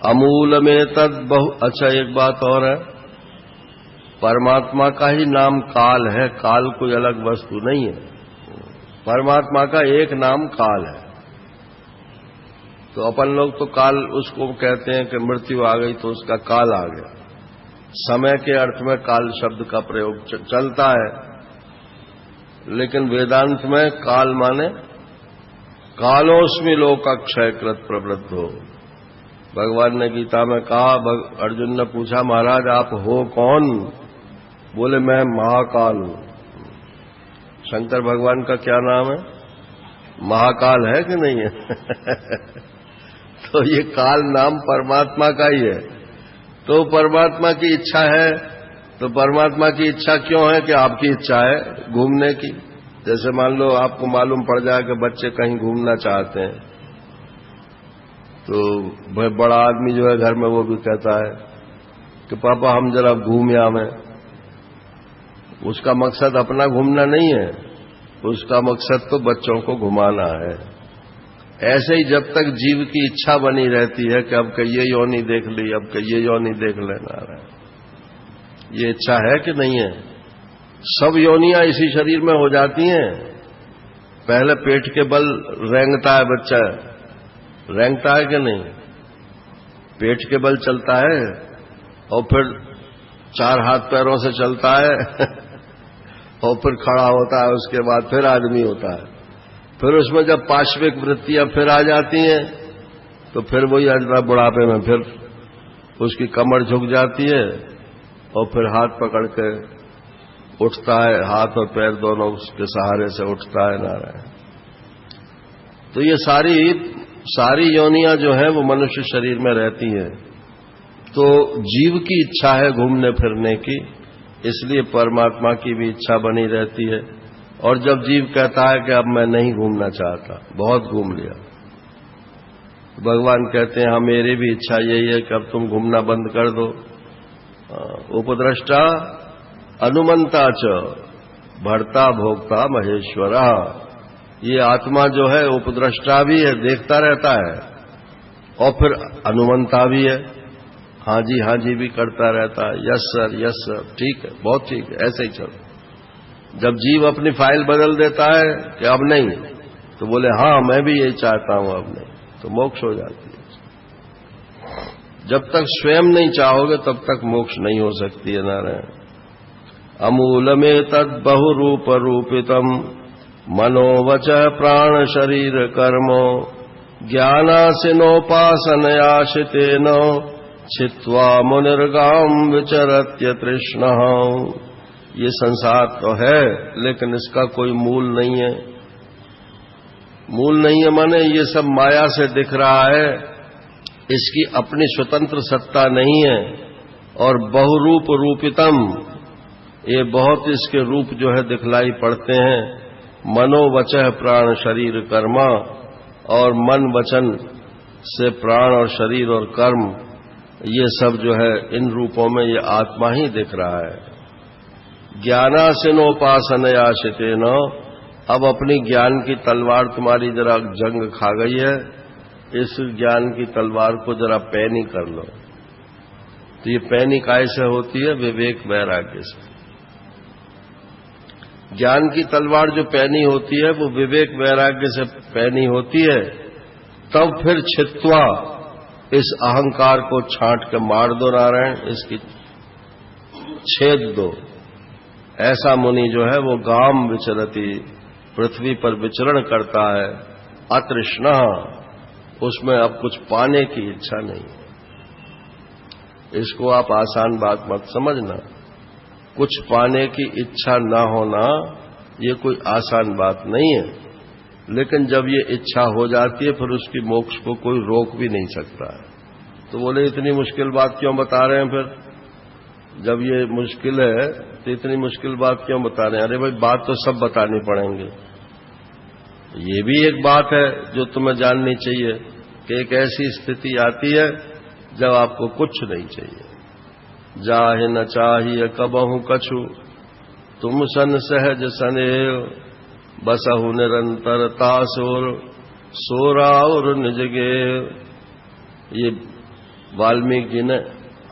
Speaker 1: अमूल में तद बहु। अच्छा, एक बात और है, परमात्मा का ही नाम काल है, काल कोई अलग वस्तु नहीं है। परमात्मा का एक नाम काल है। तो अपन लोग तो काल उसको कहते हैं कि मृत्यु आ गई तो उसका काल आ गया। समय के अर्थ में काल शब्द का प्रयोग चलता है, लेकिन वेदांत में काल माने कालोस्मि लोकाक्षय कृत प्रवृद्धो। भगवान ने गीता में कहा, अर्जुन ने पूछा महाराज आप हो कौन? बोले मैं महाकाल हूं। शंकर भगवान का क्या नाम है? महाकाल है कि नहीं है? तो ये काल नाम परमात्मा का ही है। तो परमात्मा की इच्छा है, तो परमात्मा की इच्छा क्यों है? कि आपकी इच्छा है घूमने की। जैसे मान लो आपको मालूम पड़ जाए कि बच्चे कहीं घूमना चाहते हैं, तो भाई बड़ा आदमी जो है घर में वो भी कहता है कि पापा हम जरा घूम आवें। उसका मकसद अपना घूमना नहीं है, उसका मकसद तो बच्चों को घुमाना है। ऐसे ही जब तक जीव की इच्छा बनी रहती है कि अब के ये योनि देख ली, अब के ये योनि देख लेना है, ये इच्छा है कि नहीं है? सब योनियां इसी शरीर में हो जाती हैं। पहले पेट के बल रेंगता है बच्चा, रेंगता है कि नहीं? पेट के बल चलता है और फिर 4 हाथ पैरों से चलता है और फिर खड़ा होता है, उसके बाद फिर आदमी होता है। फिर उसमें जब पाश्विक वृत्तियां फिर आ जाती हैं तो फिर वही बुढ़ापे में फिर उसकी कमर झुक जाती है और फिर हाथ पकड़ के उठता है, हाथ और पैर दोनों उसके सहारे से उठता है नारायण। तो ये सारी योनियां जो है वो मनुष्य शरीर में रहती हैं। तो जीव की इच्छा है घूमने फिरने की, इसलिए परमात्मा की भी इच्छा बनी रहती है। और जब जीव कहता है कि अब मैं नहीं घूमना चाहता, बहुत घूम लिया, तो भगवान कहते हैं हाँ मेरी भी इच्छा यही है कि अब तुम घूमना बंद कर दो। उपद्रष्टा अनुमंता च भर्ता भोक्ता महेश्वरा। ये आत्मा जो है उपद्रष्टा भी है, देखता रहता है, और फिर अनुमंता भी है, हाँ जी भी करता रहता है। यस सर, ठीक है, बहुत ठीक है, ऐसे ही चलो। जब जीव अपनी फाइल बदल देता है कि अब नहीं, तो बोले हाँ मैं भी यही चाहता हूं अब नहीं, तो मोक्ष हो जाती है। जब तक स्वयं नहीं चाहोगे तब तक मोक्ष नहीं हो सकती है नारायण। अमूल में तद बहुरूप रूपितम मनोवच प्राण शरीर कर्मो ज्ञानासिनोपासनयाशितेन छित्वा मुनिर्गाम विचरत्य तृष्ण। ये संसार तो है लेकिन इसका कोई मूल नहीं है। मूल नहीं है माने ये सब माया से दिख रहा है, इसकी अपनी स्वतंत्र सत्ता नहीं है। और बहुरूप रूपितम, ये बहुत इसके रूप जो है दिखलाई पड़ते हैं। मनोवचः प्राण शरीर कर्मा, और मन वचन से प्राण और शरीर और कर्म, ये सब जो है इन रूपों में ये आत्मा ही दिख रहा है। ज्ञानासिनोपासनया शितेन, अब अपनी ज्ञान की तलवार तुम्हारी जरा जंग खा गई है, इस ज्ञान की तलवार को जरा पैनी कर लो। तो ये पैनी कैसे होती है? विवेक वैराग्य से। ज्ञान की तलवार जो पैनी होती है वो विवेक वैराग्य से पैनी होती है। तब फिर छित्वा, इस अहंकार को छांट के मार दो नारायण, इसकी छेद दो। ऐसा मुनि जो है वो गाम विचरति, पृथ्वी पर विचरण करता है। अतृष्णा, उसमें अब कुछ पाने की इच्छा नहीं है। इसको आप आसान बात मत समझना। कुछ पाने की इच्छा न होना ये कोई आसान बात नहीं है, लेकिन जब ये इच्छा हो जाती है फिर उसकी मोक्ष को कोई रोक भी नहीं सकता है। तो बोले इतनी मुश्किल बात क्यों बता रहे हैं? फिर जब ये मुश्किल है तो इतनी मुश्किल बात क्यों बता रहे हैं? अरे भाई, बात तो सब बतानी पड़ेंगे। ये भी एक बात है जो तुम्हें जाननी चाहिए कि एक ऐसी स्थिति आती है जब आपको कुछ नहीं चाहिए। जाहि न चाहिए कबहु कछु, तुम सन सहज सनेव, बसहु निरंतर तासुर, सोराउर निज गेव। ये वाल्मीकि जी ने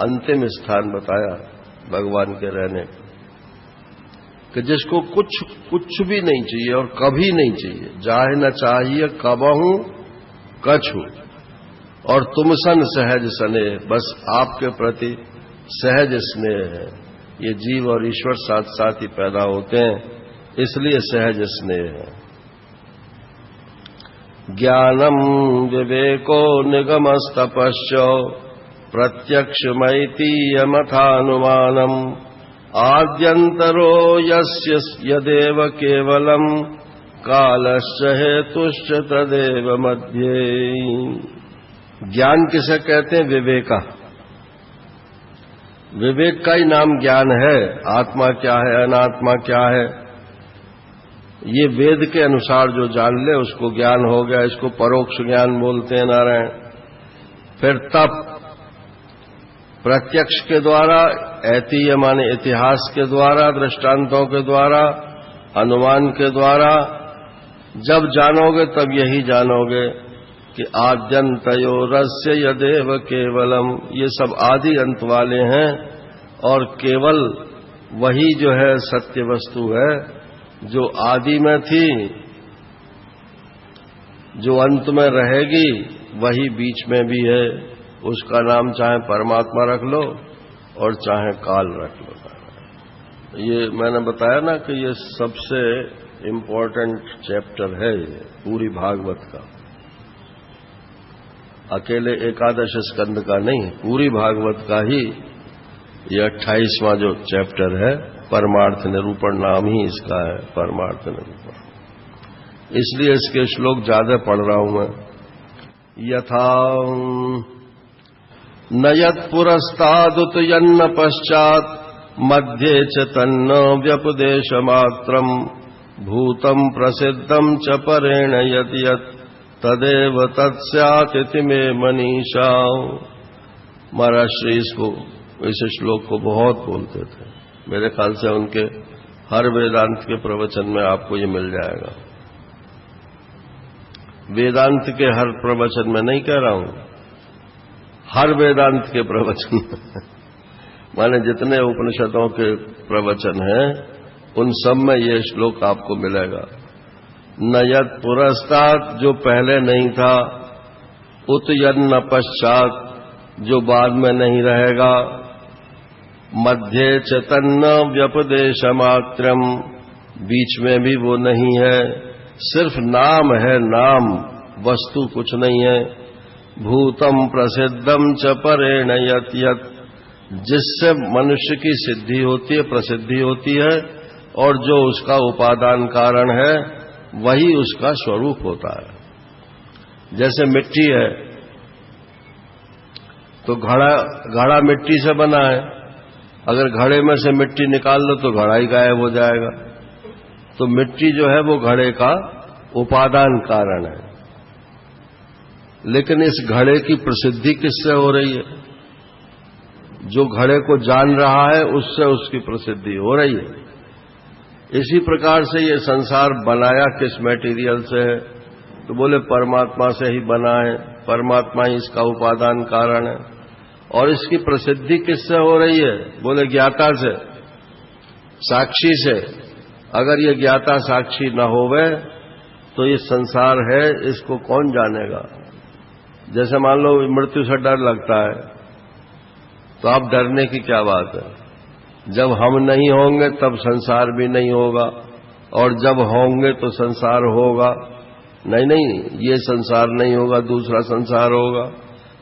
Speaker 1: अंतिम स्थान बताया भगवान के रहने कि जिसको कुछ भी नहीं चाहिए और कभी नहीं चाहिए। जाहि न चाहिए कबहु कछु, और तुम सन सहज सने, बस आपके प्रति सहज स्नेह है। ये जीव और ईश्वर साथ साथ ही पैदा होते हैं, इसलिए सहज स्नेह है। ज्ञानम विवेको निगमस्तपश्च, प्रत्यक्षमैतीयमथानुमानम, आद्यंतरो यस्य यदेव केवलम, कालश्च हेतुश्च तदेव मध्ये। ज्ञान किसे कहते हैं? विवेका। विवेक का ही नाम ज्ञान है। आत्मा क्या है, अनात्मा क्या है, ये वेद के अनुसार जो जान ले उसको ज्ञान हो गया। इसको परोक्ष ज्ञान बोलते हैं नारायण। फिर तप, प्रत्यक्ष के द्वारा, ऐतीय माने इतिहास के द्वारा, दृष्टांतों के द्वारा, अनुमान के द्वारा जब जानोगे तब यही जानोगे कि आद्यंतयोरस्य यदेव केवलम, ये सब आदि अंत वाले हैं और केवल वही जो है सत्य वस्तु है जो आदि में थी, जो अंत में रहेगी, वही बीच में भी है। उसका नाम चाहे परमात्मा रख लो और चाहे काल रख लो। ये मैंने बताया ना कि ये सबसे इम्पोर्टेंट चैप्टर है ये पूरी भागवत का। अकेले एकादश स्कंद का नहीं, पूरी भागवत का ही ये 28वां जो चैप्टर है, परमार्थ निरूपण नाम ही इसका है, परमार्थ निरूपण। इसलिए इसके श्लोक ज्यादा पढ़ रहा हूं मैं। यथा न यत्पुरस्तादुत यन्न पश्चात, मध्ये च तन्न व्यपदेशमात्रम, भूतम प्रसिद्धम च परेण यत् यत्, तदेव तत्स्यातिथि में मनीषा। महाराज श्री इसको, इस श्लोक को बहुत बोलते थे। मेरे ख्याल से उनके हर वेदांत के प्रवचन में आपको ये मिल जाएगा। वेदांत के हर प्रवचन में नहीं कह रहा हूं, हर वेदांत के प्रवचन में माने जितने उपनिषदों के प्रवचन हैं उन सब में ये श्लोक आपको मिलेगा। न यत् पुरस्तात्, जो पहले नहीं था, उत यन्न पश्चात, जो बाद में नहीं रहेगा, मध्ये च तन्न व्यपदेशमात्रम, बीच में भी वो नहीं है, सिर्फ नाम है, नाम, वस्तु कुछ नहीं है। भूतम प्रसिद्धम च परेण यत् यत्, जिससे मनुष्य की सिद्धि होती है, प्रसिद्धि होती है, और जो उसका उपादान कारण है वही उसका स्वरूप होता है। जैसे मिट्टी है तो घड़ा मिट्टी से बना है, अगर घड़े में से मिट्टी निकाल लो तो घड़ा ही गायब हो जाएगा। तो मिट्टी जो है वो घड़े का उपादान कारण है। लेकिन इस घड़े की प्रसिद्धि किससे हो रही है? जो घड़े को जान रहा है उससे उसकी प्रसिद्धि हो रही है। इसी प्रकार से ये संसार बनाया किस मटेरियल से है? तो बोले परमात्मा से ही बना है, परमात्मा ही इसका उपादान कारण है। और इसकी प्रसिद्धि किससे हो रही है? बोले ज्ञाता से, साक्षी से। अगर ये ज्ञाता साक्षी न होवे तो ये संसार है इसको कौन जानेगा? जैसे मान लो मृत्यु से डर लगता है, तो आप डरने की क्या बात है? जब हम नहीं होंगे तब संसार भी नहीं होगा, और जब होंगे तो संसार होगा। नहीं, ये संसार नहीं होगा, दूसरा संसार होगा,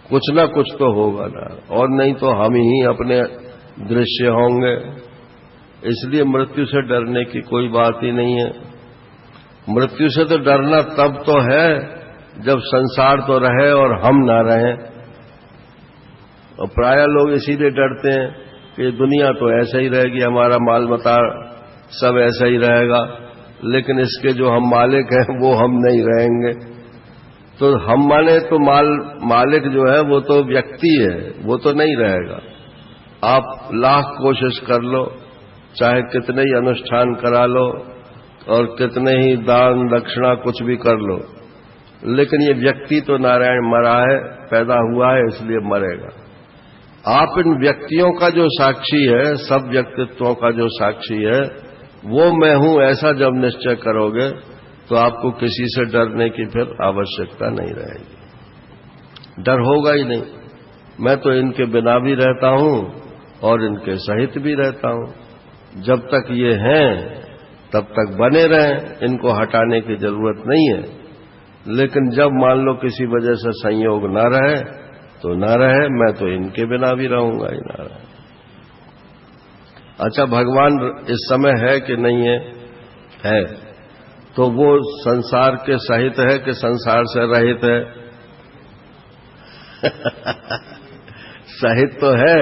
Speaker 1: कुछ ना कुछ तो होगा ना, और नहीं तो हम ही अपने दृश्य होंगे। इसलिए मृत्यु से डरने की कोई बात ही नहीं है। मृत्यु से तो डरना तब तो है जब संसार तो रहे और हम ना रहें। और प्राय लोग इसीलिए डरते हैं कि दुनिया तो ऐसे ही रहेगी, हमारा माल मता सब ऐसा ही रहेगा, लेकिन इसके जो हम मालिक हैं वो हम नहीं रहेंगे। तो हम माने तो मालिक जो है वो तो व्यक्ति है, वो तो नहीं रहेगा। आप लाख कोशिश कर लो, चाहे कितने ही अनुष्ठान करा लो और कितने ही दान दक्षिणा कुछ भी कर लो, लेकिन ये व्यक्ति तो नारायण मरा है, पैदा हुआ है, इसलिए मरेगा। आप इन व्यक्तियों का जो साक्षी है, सब व्यक्तित्वों का जो साक्षी है, वो मैं हूं ऐसा जब निश्चय करोगे तो आपको किसी से डरने की फिर आवश्यकता नहीं रहेगी। डर होगा ही नहीं। मैं तो इनके बिना भी रहता हूं और इनके सहित भी रहता हूं। जब तक ये हैं तब तक बने रहें, इनको हटाने की जरूरत नहीं है। लेकिन जब मान लो किसी वजह से संयोग न रहे तो न रहे, मैं तो इनके बिना भी रहूंगा ही ना रहे। अच्छा, भगवान इस समय है कि नहीं है? है। तो वो संसार के सहित है कि संसार से रहित है? सहित तो है,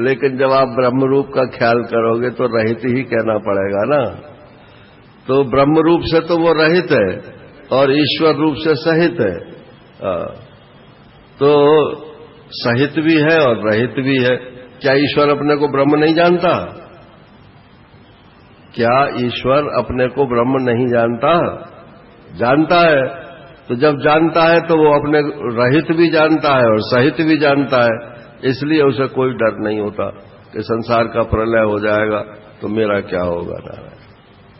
Speaker 1: लेकिन जब आप ब्रह्म रूप का ख्याल करोगे तो रहित ही कहना पड़ेगा ना। तो ब्रह्म रूप से तो वो रहित है और ईश्वर रूप से सहित है। तो सहित भी है और रहित भी है। क्या ईश्वर अपने को ब्रह्म नहीं जानता? क्या ईश्वर अपने को ब्रह्म नहीं जानता? जानता है। तो जब जानता है तो वो अपने रहित भी जानता है और सहित भी जानता है। इसलिए उसे कोई डर नहीं होता कि संसार का प्रलय हो जाएगा तो मेरा क्या होगा ना।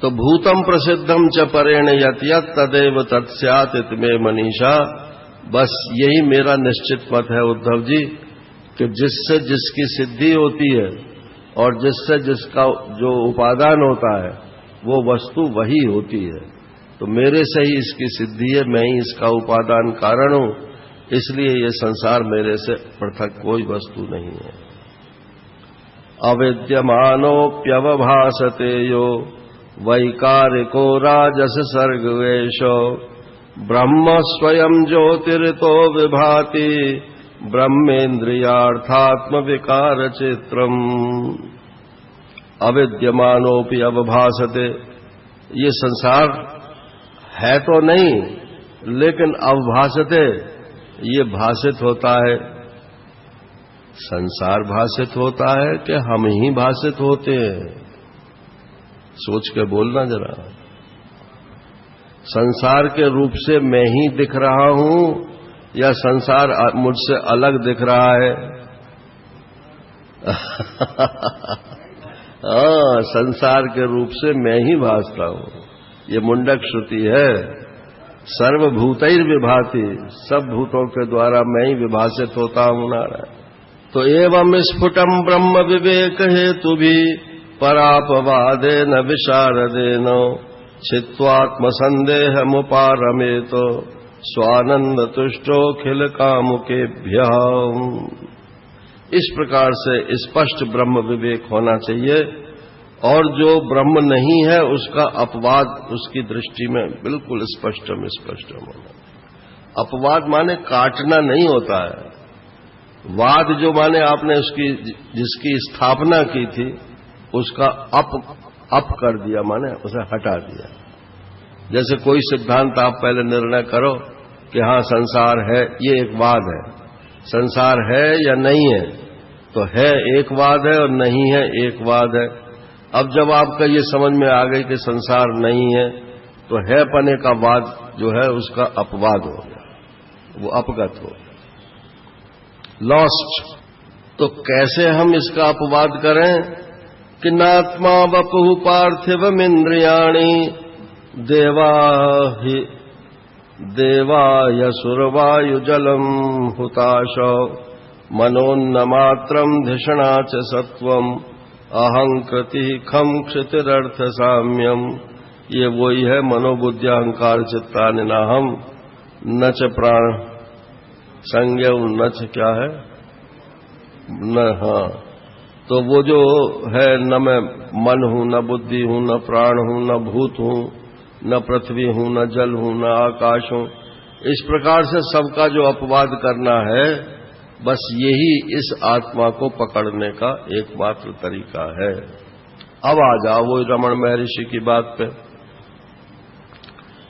Speaker 1: तो भूतम प्रसिद्धम च परेण यत् यत् तदेव तत्स्यात् इतमे मनीषा। बस यही मेरा निश्चित मत है उद्धव जी कि जिससे जिसकी सिद्धि होती है और जिससे जिसका जो उपादान होता है वो वस्तु वही होती है। तो मेरे से ही इसकी सिद्धि है, मैं ही इसका उपादान कारण हूं, इसलिए ये संसार मेरे से पृथक कोई वस्तु नहीं है। अविद्यमानोप्यवभासते यो वैकारिको राजस सर्गवेशो ब्रह्म स्वयं ज्योतिरितो विभाति ब्रह्मेन्द्रियार्थात्म विकार चित्रम। अविद्यमानोपि अवभासते, ये संसार है तो नहीं लेकिन अवभासते, ये भाषित होता है। संसार भाषित होता है कि हम ही भाषित होते हैं? सोच के बोलना जरा। संसार के रूप से मैं ही दिख रहा हूं या संसार मुझसे अलग दिख रहा है? संसार के रूप से मैं ही भासता हूं। ये मुंडक श्रुति है। सर्वभूतैर विभाति, सब भूतों के द्वारा मैं ही विभाषित होता हूं नारायण। तो एवं स्फुटम ब्रह्म विवेक हेतु भी परापवादेन विशारदेन छित्त्वात्म संदेह मुपारमेतो स्वानंद तुष्टोखिल कामुकेभ्य। इस प्रकार से स्पष्ट ब्रह्म विवेक होना चाहिए और जो ब्रह्म नहीं है उसका अपवाद उसकी दृष्टि में बिल्कुल स्पष्टम होना। अपवाद माने काटना नहीं होता है। वाद जो माने आपने उसकी जिसकी स्थापना की थी उसका अप कर दिया, माने उसे हटा दिया। जैसे कोई सिद्धांत आप पहले निर्णय करो कि हां संसार है, ये एक वाद है। संसार है या नहीं है, तो है एक वाद है और नहीं है एक वाद है। अब जब आपका ये समझ में आ गई कि संसार नहीं है, तो है पने का वाद जो है उसका अपवाद हो गया, वो अपगत हो गया, लॉस्ट। तो कैसे हम इसका अपवाद करें कि नात्मा वपुः पार्थिवमिन्द्रियाणि देवायसुरवायुजलम् हुताशो मनोन्नमात्रम् धिषणा च सत्वम् अहंकृति खम क्षितिरर्थ साम्यम। ये वही है मनोबुद्धि अहंकार चित्तानिनाहम न च प्राण संज्ञा न च क्या है न। हाँ, तो वो जो है न मैं मन हूं, न बुद्धि हूं, न प्राण हूं, न भूत हूं, न पृथ्वी हूं, न जल हूं, न आकाश हूं, इस प्रकार से सबका जो अपवाद करना है, बस यही इस आत्मा को पकड़ने का एकमात्र तरीका है। अब आ जाओ वो रमण महर्षि की बात पे।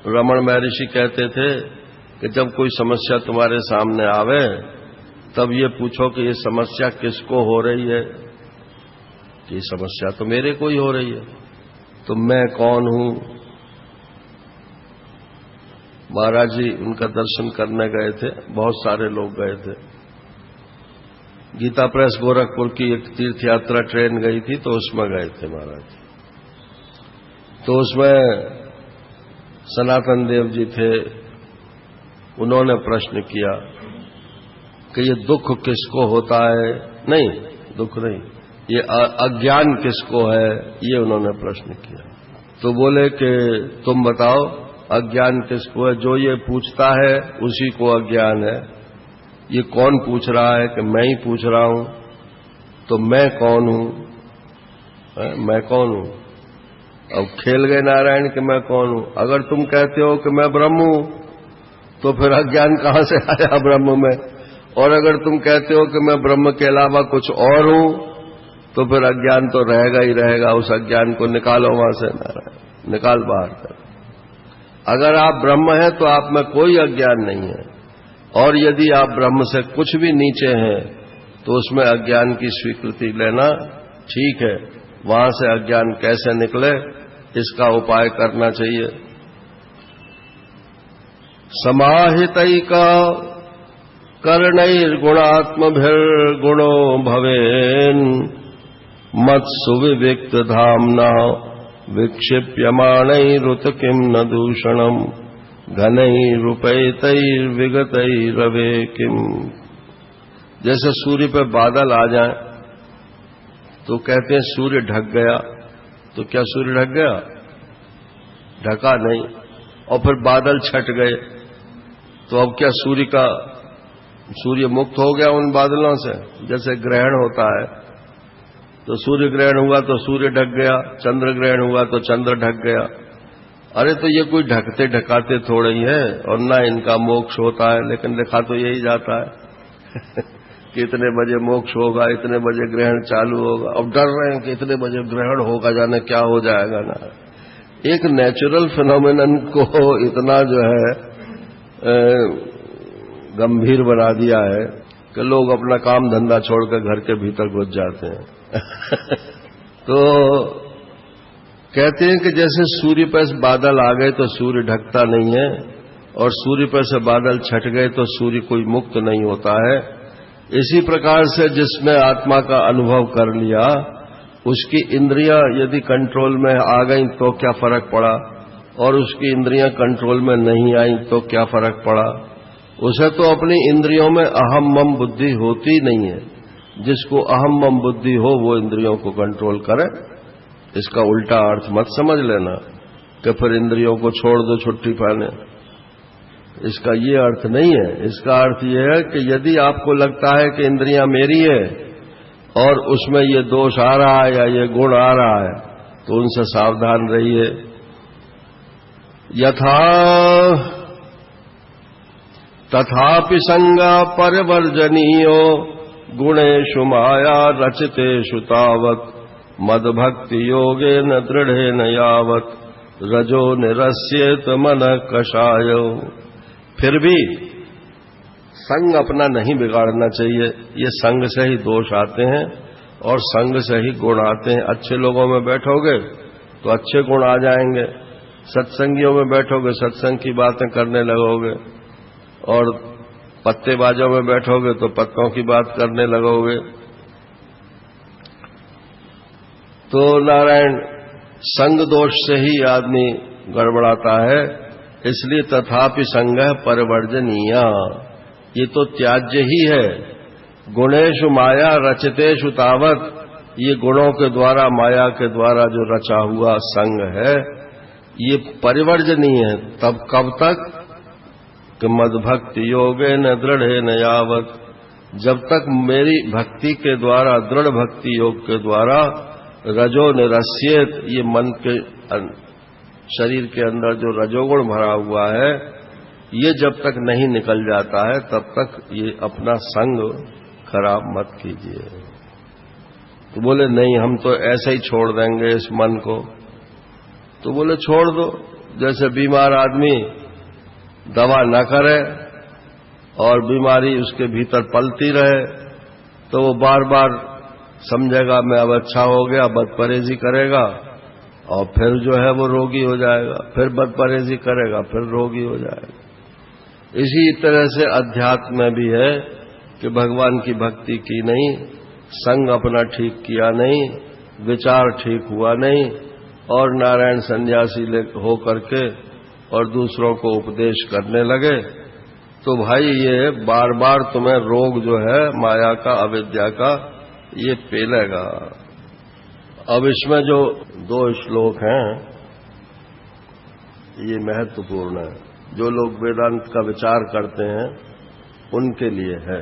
Speaker 1: रमण महर्षि कहते थे कि जब कोई समस्या तुम्हारे सामने आवे तब ये पूछो कि ये समस्या किसको हो रही है। कि समस्या तो मेरे को ही हो रही है, तो मैं कौन हूं। महाराज जी उनका दर्शन करने गए थे, बहुत सारे लोग गए थे। गीता प्रेस गोरखपुर की एक तीर्थ यात्रा ट्रेन गई थी, तो उसमें गए थे महाराज। तो उसमें सनातन देव जी थे, उन्होंने प्रश्न किया कि ये दुख किसको होता है। नहीं, दुख नहीं, ये अज्ञान किसको है, ये उन्होंने प्रश्न किया। तो बोले कि तुम बताओ अज्ञान किसको है। जो ये पूछता है उसी को अज्ञान है। ये कौन पूछ रहा है कि मैं ही पूछ रहा हूं। तो मैं कौन हूं, मैं कौन हूं। अब खेल गए नारायण कि मैं कौन हूं। अगर तुम कहते हो कि मैं ब्रह्म हूं तो फिर अज्ञान कहां से आया ब्रह्म में। और अगर तुम कहते हो कि मैं ब्रह्म के अलावा कुछ और हूं तो फिर अज्ञान तो रहेगा ही रहेगा। उस अज्ञान को निकालो वहां से नारायण, निकाल बाहर कर। अगर आप ब्रह्म हैं तो आप में कोई अज्ञान नहीं है, और यदि आप ब्रह्म से कुछ भी नीचे हैं तो उसमें अज्ञान की स्वीकृति लेना ठीक है। वहां से अज्ञान कैसे निकले, इसका उपाय करना चाहिए। समाहितैका कर्णैर्गुणात्मभिर्गुणो भवेन् मत्सु विविक्त धाम्ना विक्षिप्यमाणैरुत किं न दूषणम् घनैरुपैतैर्विगतैरवे किम। जैसे सूर्य पे बादल आ जाए तो कहते हैं सूर्य ढक गया। तो क्या सूर्य ढक गया? ढका नहीं। और फिर बादल छट गए तो अब क्या सूर्य मुक्त हो गया उन बादलों से। जैसे ग्रहण होता है तो सूर्य ग्रहण हुआ तो सूर्य ढक गया, चंद्र ग्रहण हुआ तो चंद्र ढक गया। अरे तो ये कोई ढकते ढकाते थोड़े ही है, और ना इनका मोक्ष होता है। लेकिन लिखा तो यही जाता है कि इतने बजे मोक्ष होगा, इतने बजे ग्रहण चालू होगा। अब डर रहे हैं कि इतने बजे ग्रहण होगा, जाने क्या हो जाएगा ना। एक नेचुरल फिनोमेनन को इतना जो है गंभीर बना दिया है कि लोग अपना काम धंधा छोड़कर घर के भीतर घुस जाते हैं तो कहते हैं कि जैसे सूर्य पर से बादल आ गए तो सूर्य ढकता नहीं है, और सूर्य पर से बादल छट गए तो सूर्य कोई मुक्त नहीं होता है। इसी प्रकार से जिसने आत्मा का अनुभव कर लिया, उसकी इंद्रियां यदि कंट्रोल में आ गई तो क्या फर्क पड़ा, और उसकी इंद्रियां कंट्रोल में नहीं आई तो क्या फर्क पड़ा। उसे तो अपनी इंद्रियों में अहम मम बुद्धि होती नहीं है। जिसको अहम मम बुद्धि हो वो इंद्रियों को कंट्रोल करे। इसका उल्टा अर्थ मत समझ लेना कि फिर इंद्रियों को छोड़ दो छुट्टी पाने। इसका ये अर्थ नहीं है। इसका अर्थ ये है कि यदि आपको लगता है कि इंद्रियां मेरी है और उसमें ये दोष आ रहा है या ये गुण आ रहा है तो उनसे सावधान रहिए। यथा तथापि संगा परिवर्जनीयो गुणेषु माया रचितेषु तावत् मद्भक्ति योगेन दृढ़ेन यावत् रजो निरस्येत मनः कषाय। फिर भी संग अपना नहीं बिगाड़ना चाहिए। ये संग से ही दोष आते हैं और संग से ही गुण आते हैं। अच्छे लोगों में बैठोगे तो अच्छे गुण आ जाएंगे, सत्संगियों में बैठोगे सत्संग की बातें करने लगोगे, और पत्तेबाजों में बैठोगे तो पत्तों की बात करने लगोगे। तो नारायण, संग दोष से ही आदमी गड़बड़ाता है। इसलिए तथापि संगः परिवर्जनीय, ये तो त्याज्य ही है। गुणेषु माया रचितेषु तावत्, ये गुणों के द्वारा माया के द्वारा जो रचा हुआ संग है ये परिवर्जनीय है। तब कब तक कि मद्भक्ति योगेन दृढ़ेन यावत्, जब तक मेरी भक्ति के द्वारा, दृढ़ भक्ति योग के द्वारा रजो निरस्येत, ये मन के शरीर के अंदर जो रजोगुण भरा हुआ है ये जब तक नहीं निकल जाता है तब तक ये अपना संग खराब मत कीजिए। तो बोले नहीं, हम तो ऐसे ही छोड़ देंगे इस मन को। तो बोले छोड़ दो। जैसे बीमार आदमी दवा न करे और बीमारी उसके भीतर पलती रहे तो वो बार बार समझेगा मैं अब अच्छा हो गया, बदपरहेजी करेगा और फिर जो है वो रोगी हो जाएगा, फिर बदपरहेजी करेगा, फिर रोगी हो जाएगा। इसी तरह से अध्यात्म में भी है कि भगवान की भक्ति की नहीं, संग अपना ठीक किया नहीं, विचार ठीक हुआ नहीं, और नारायण सन्यासी हो करके और दूसरों को उपदेश करने लगे, तो भाई ये बार बार तुम्हें रोग जो है माया का, अविद्या का, ये पेलेगा। अब इसमें जो 2 श्लोक हैं ये महत्वपूर्ण है। जो लोग वेदांत का विचार करते हैं उनके लिए है।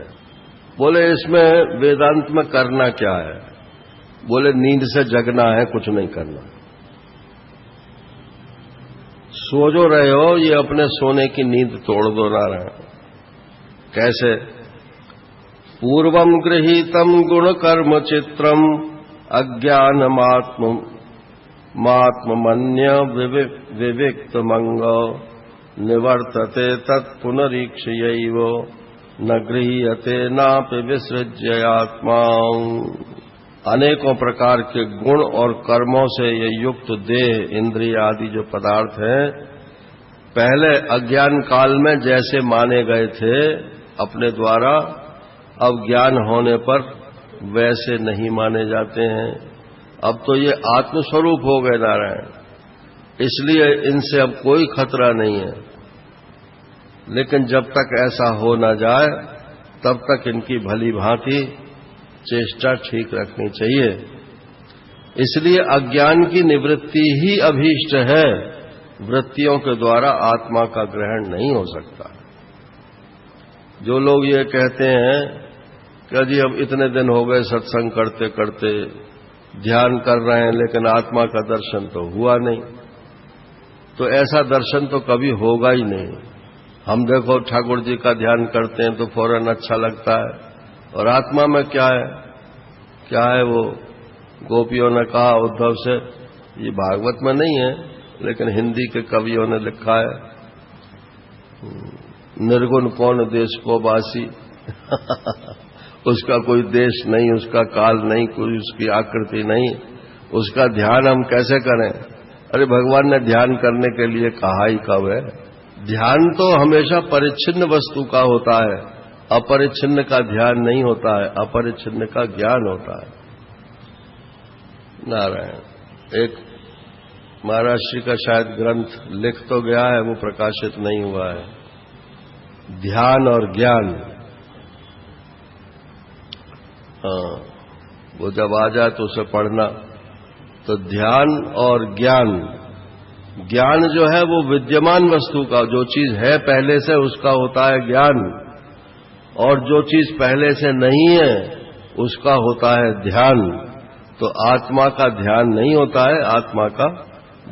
Speaker 1: बोले इसमें वेदांत में करना क्या है? बोले नींद से जगना है, कुछ नहीं करना। सो जो रहे हो ये अपने सोने की नींद तोड़ दो नारायण। कैसे? पूर्वम गृहीतम गुण कर्म चित्रम अज्ञानमात्मन्य विविक्त मंग निवर्तते तत्पुनरीक्षयैव न गृह्यते नापि विसृज्य आत्मा। अनेकों प्रकार के गुण और कर्मों से ये युक्त देह, इंद्रिय आदि जो पदार्थ हैं, पहले अज्ञान काल में जैसे माने गए थे अपने द्वारा, अब ज्ञान होने पर वैसे नहीं माने जाते हैं। अब तो ये आत्मस्वरूप हो गए नारायण, इसलिए इनसे अब कोई खतरा नहीं है। लेकिन जब तक ऐसा हो न जाए तब तक इनकी भली भांति चेष्टा ठीक रखनी चाहिए। इसलिए अज्ञान की निवृत्ति ही अभीष्ट है। वृत्तियों के द्वारा आत्मा का ग्रहण नहीं हो सकता। जो लोग ये कहते हैं कि जी अब इतने दिन हो गए सत्संग करते करते, ध्यान कर रहे हैं लेकिन आत्मा का दर्शन तो हुआ नहीं, तो ऐसा दर्शन तो कभी होगा ही नहीं। हम देखो ठाकुर जी का ध्यान करते हैं तो फौरन अच्छा लगता है, और आत्मा में क्या है? क्या है वो? गोपियों ने कहा उद्धव से, ये भागवत में नहीं है लेकिन हिंदी के कवियों ने लिखा है, निर्गुण कौन देश को बासी उसका कोई देश नहीं, उसका काल नहीं, कोई उसकी आकृति नहीं, उसका ध्यान हम कैसे करें? अरे भगवान ने ध्यान करने के लिए कहा ही कब है? ध्यान तो हमेशा परिच्छिन्न वस्तु का होता है, अपरिच्छिन्न का ध्यान नहीं होता है, अपरिच्छिन्न का ज्ञान होता है। नारायण, एक महाराज श्री का शायद ग्रंथ लिख तो गया है, वो प्रकाशित नहीं हुआ है, ध्यान और ज्ञान। हाँ, वो जब आ जाए तो उसे पढ़ना। तो ध्यान और ज्ञान, ज्ञान जो है वो विद्यमान वस्तु का, जो चीज है पहले से उसका होता है ज्ञान, और जो चीज पहले से नहीं है उसका होता है ध्यान। तो आत्मा का ध्यान नहीं होता है, आत्मा का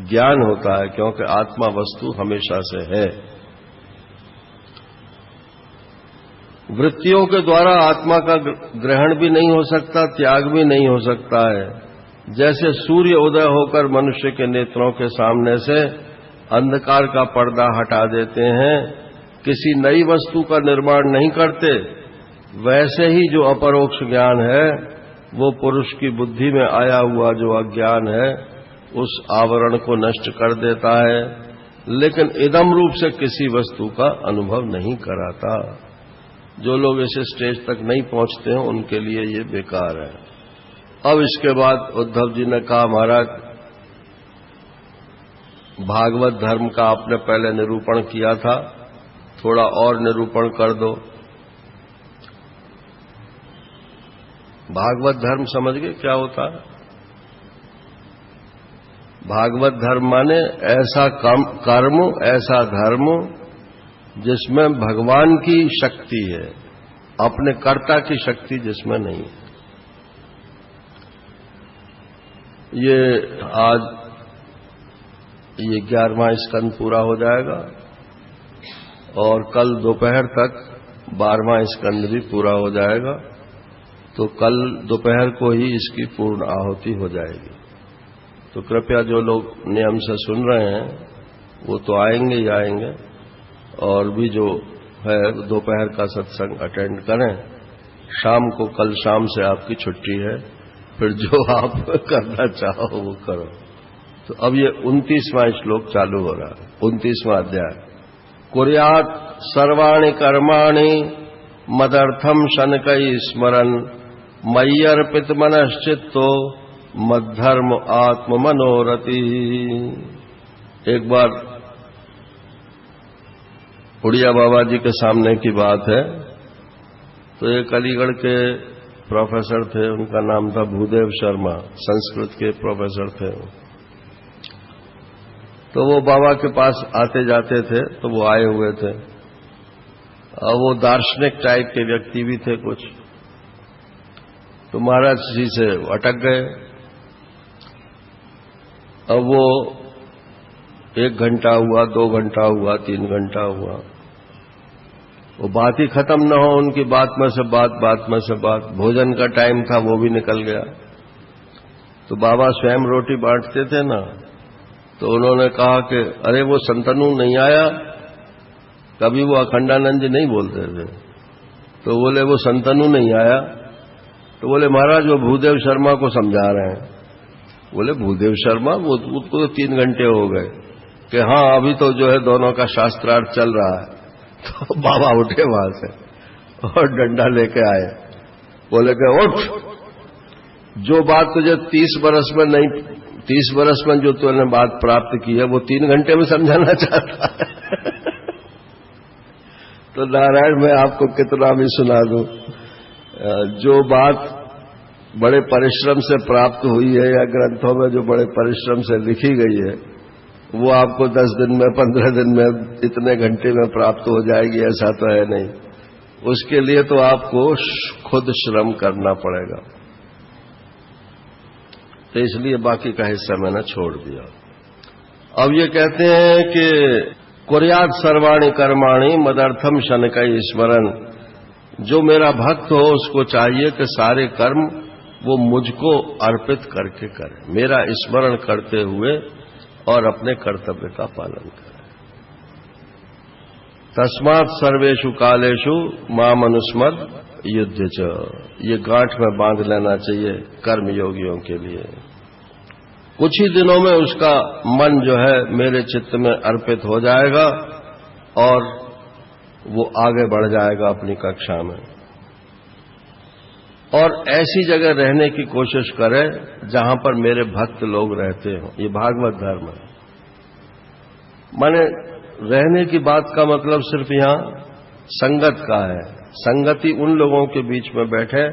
Speaker 1: ज्ञान होता है, क्योंकि आत्मा वस्तु हमेशा से है। वृत्तियों के द्वारा आत्मा का ग्रहण भी नहीं हो सकता, त्याग भी नहीं हो सकता है। जैसे सूर्य उदय होकर मनुष्य के नेत्रों के सामने से अंधकार का पर्दा हटा देते हैं, किसी नई वस्तु का निर्माण नहीं करते, वैसे ही जो अपरोक्ष ज्ञान है वो पुरुष की बुद्धि में आया हुआ जो अज्ञान है उस आवरण को नष्ट कर देता है, लेकिन इदम रूप से किसी वस्तु का अनुभव नहीं कराता। जो लोग इस स्टेज तक नहीं पहुंचते हैं उनके लिए ये बेकार है। अब इसके बाद उद्धव जी ने कहा, महाराज भागवत धर्म का आपने पहले निरूपण किया था, थोड़ा और निरूपण कर दो। भागवत धर्म समझ गए क्या होता है? भागवत धर्म माने ऐसा कर्म, ऐसा धर्म जिसमें भगवान की शक्ति है, अपने कर्ता की शक्ति जिसमें नहीं है। ये आज ये 11वां स्कंद पूरा हो जाएगा और कल दोपहर तक 12वां स्कंद भी पूरा हो जाएगा, तो कल दोपहर को ही इसकी पूर्ण आहुति हो जाएगी। तो कृपया जो लोग नियम से सुन रहे हैं वो तो आएंगे ही आएंगे, और भी जो है दोपहर का सत्संग अटेंड करें। शाम को, कल शाम से आपकी छुट्टी है, फिर जो आप करना चाहो वो करो। तो अब ये 29वां श्लोक चालू हो रहा है, 29वां अध्याय। कुर्यात् सर्वाणि कर्माणि मदर्थम शनकै स्मरन् मय्यर्पित मनश्चित्तो मद्धर्म आत्म मनोरति। एक बार उड़िया बाबा जी के सामने की बात है, तो एक अलीगढ़ के प्रोफेसर थे, उनका नाम था भूदेव शर्मा, संस्कृत के प्रोफेसर थे। तो वो बाबा के पास आते जाते थे, तो वो आए हुए थे, और वो दार्शनिक टाइप के व्यक्ति भी थे कुछ। तो महाराज जी से अटक गए। अब वो 1 घंटा हुआ, 2 घंटा हुआ, 3 घंटा हुआ, वो बात ही खत्म न हो उनकी, बात में से बात। भोजन का टाइम था, वो भी निकल गया। तो बाबा स्वयं रोटी बांटते थे ना, तो उन्होंने कहा कि अरे वो संतनु नहीं आया। कभी वो अखंडानंद जी नहीं बोलते थे, तो बोले वो संतनु नहीं आया। तो बोले महाराज वो भूदेव शर्मा को समझा रहे हैं। बोले भूदेव शर्मा, वो उसको तो 3 घंटे हो गए कि हाँ अभी तो जो है दोनों का शास्त्रार्थ चल रहा है। तो बाबा उठे वहां से और डंडा लेके आए, बोले कि उठ, जो बात तुझे 30 बरस में नहीं, 30 बरस में जो तूने बात प्राप्त की है वो 3 घंटे में समझाना चाहता है। तो नारायण मैं आपको कितना भी सुना दूं, जो बात बड़े परिश्रम से प्राप्त हुई है या ग्रंथों में जो बड़े परिश्रम से लिखी गई है, वो आपको 10 दिन में, 15 दिन में, इतने घंटे में प्राप्त हो जाएगी ऐसा तो है नहीं। उसके लिए तो आपको खुद श्रम करना पड़ेगा। तो इसलिए बाकी का हिस्सा मैंने छोड़ दिया। अब ये कहते हैं कि कुर्यात् सर्वाणि कर्माणि मदर्थम शनकै स्मरन्। जो मेरा भक्त हो उसको चाहिए कि सारे कर्म वो मुझको अर्पित करके करे, मेरा स्मरण करते हुए और अपने कर्तव्य का पालन करे। तस्मात् सर्वेषु कालेषु माम अनुस्मर युध्य च। ये गांठ में बांध लेना चाहिए कर्मयोगियों के लिए। कुछ ही दिनों में उसका मन जो है मेरे चित्त में अर्पित हो जाएगा और वो आगे बढ़ जाएगा अपनी कक्षा में। और ऐसी जगह रहने की कोशिश करे जहां पर मेरे भक्त लोग रहते हों। ये भागवत धर्म है। माने रहने की बात का मतलब सिर्फ यहां संगत का है। संगति उन लोगों के बीच में बैठे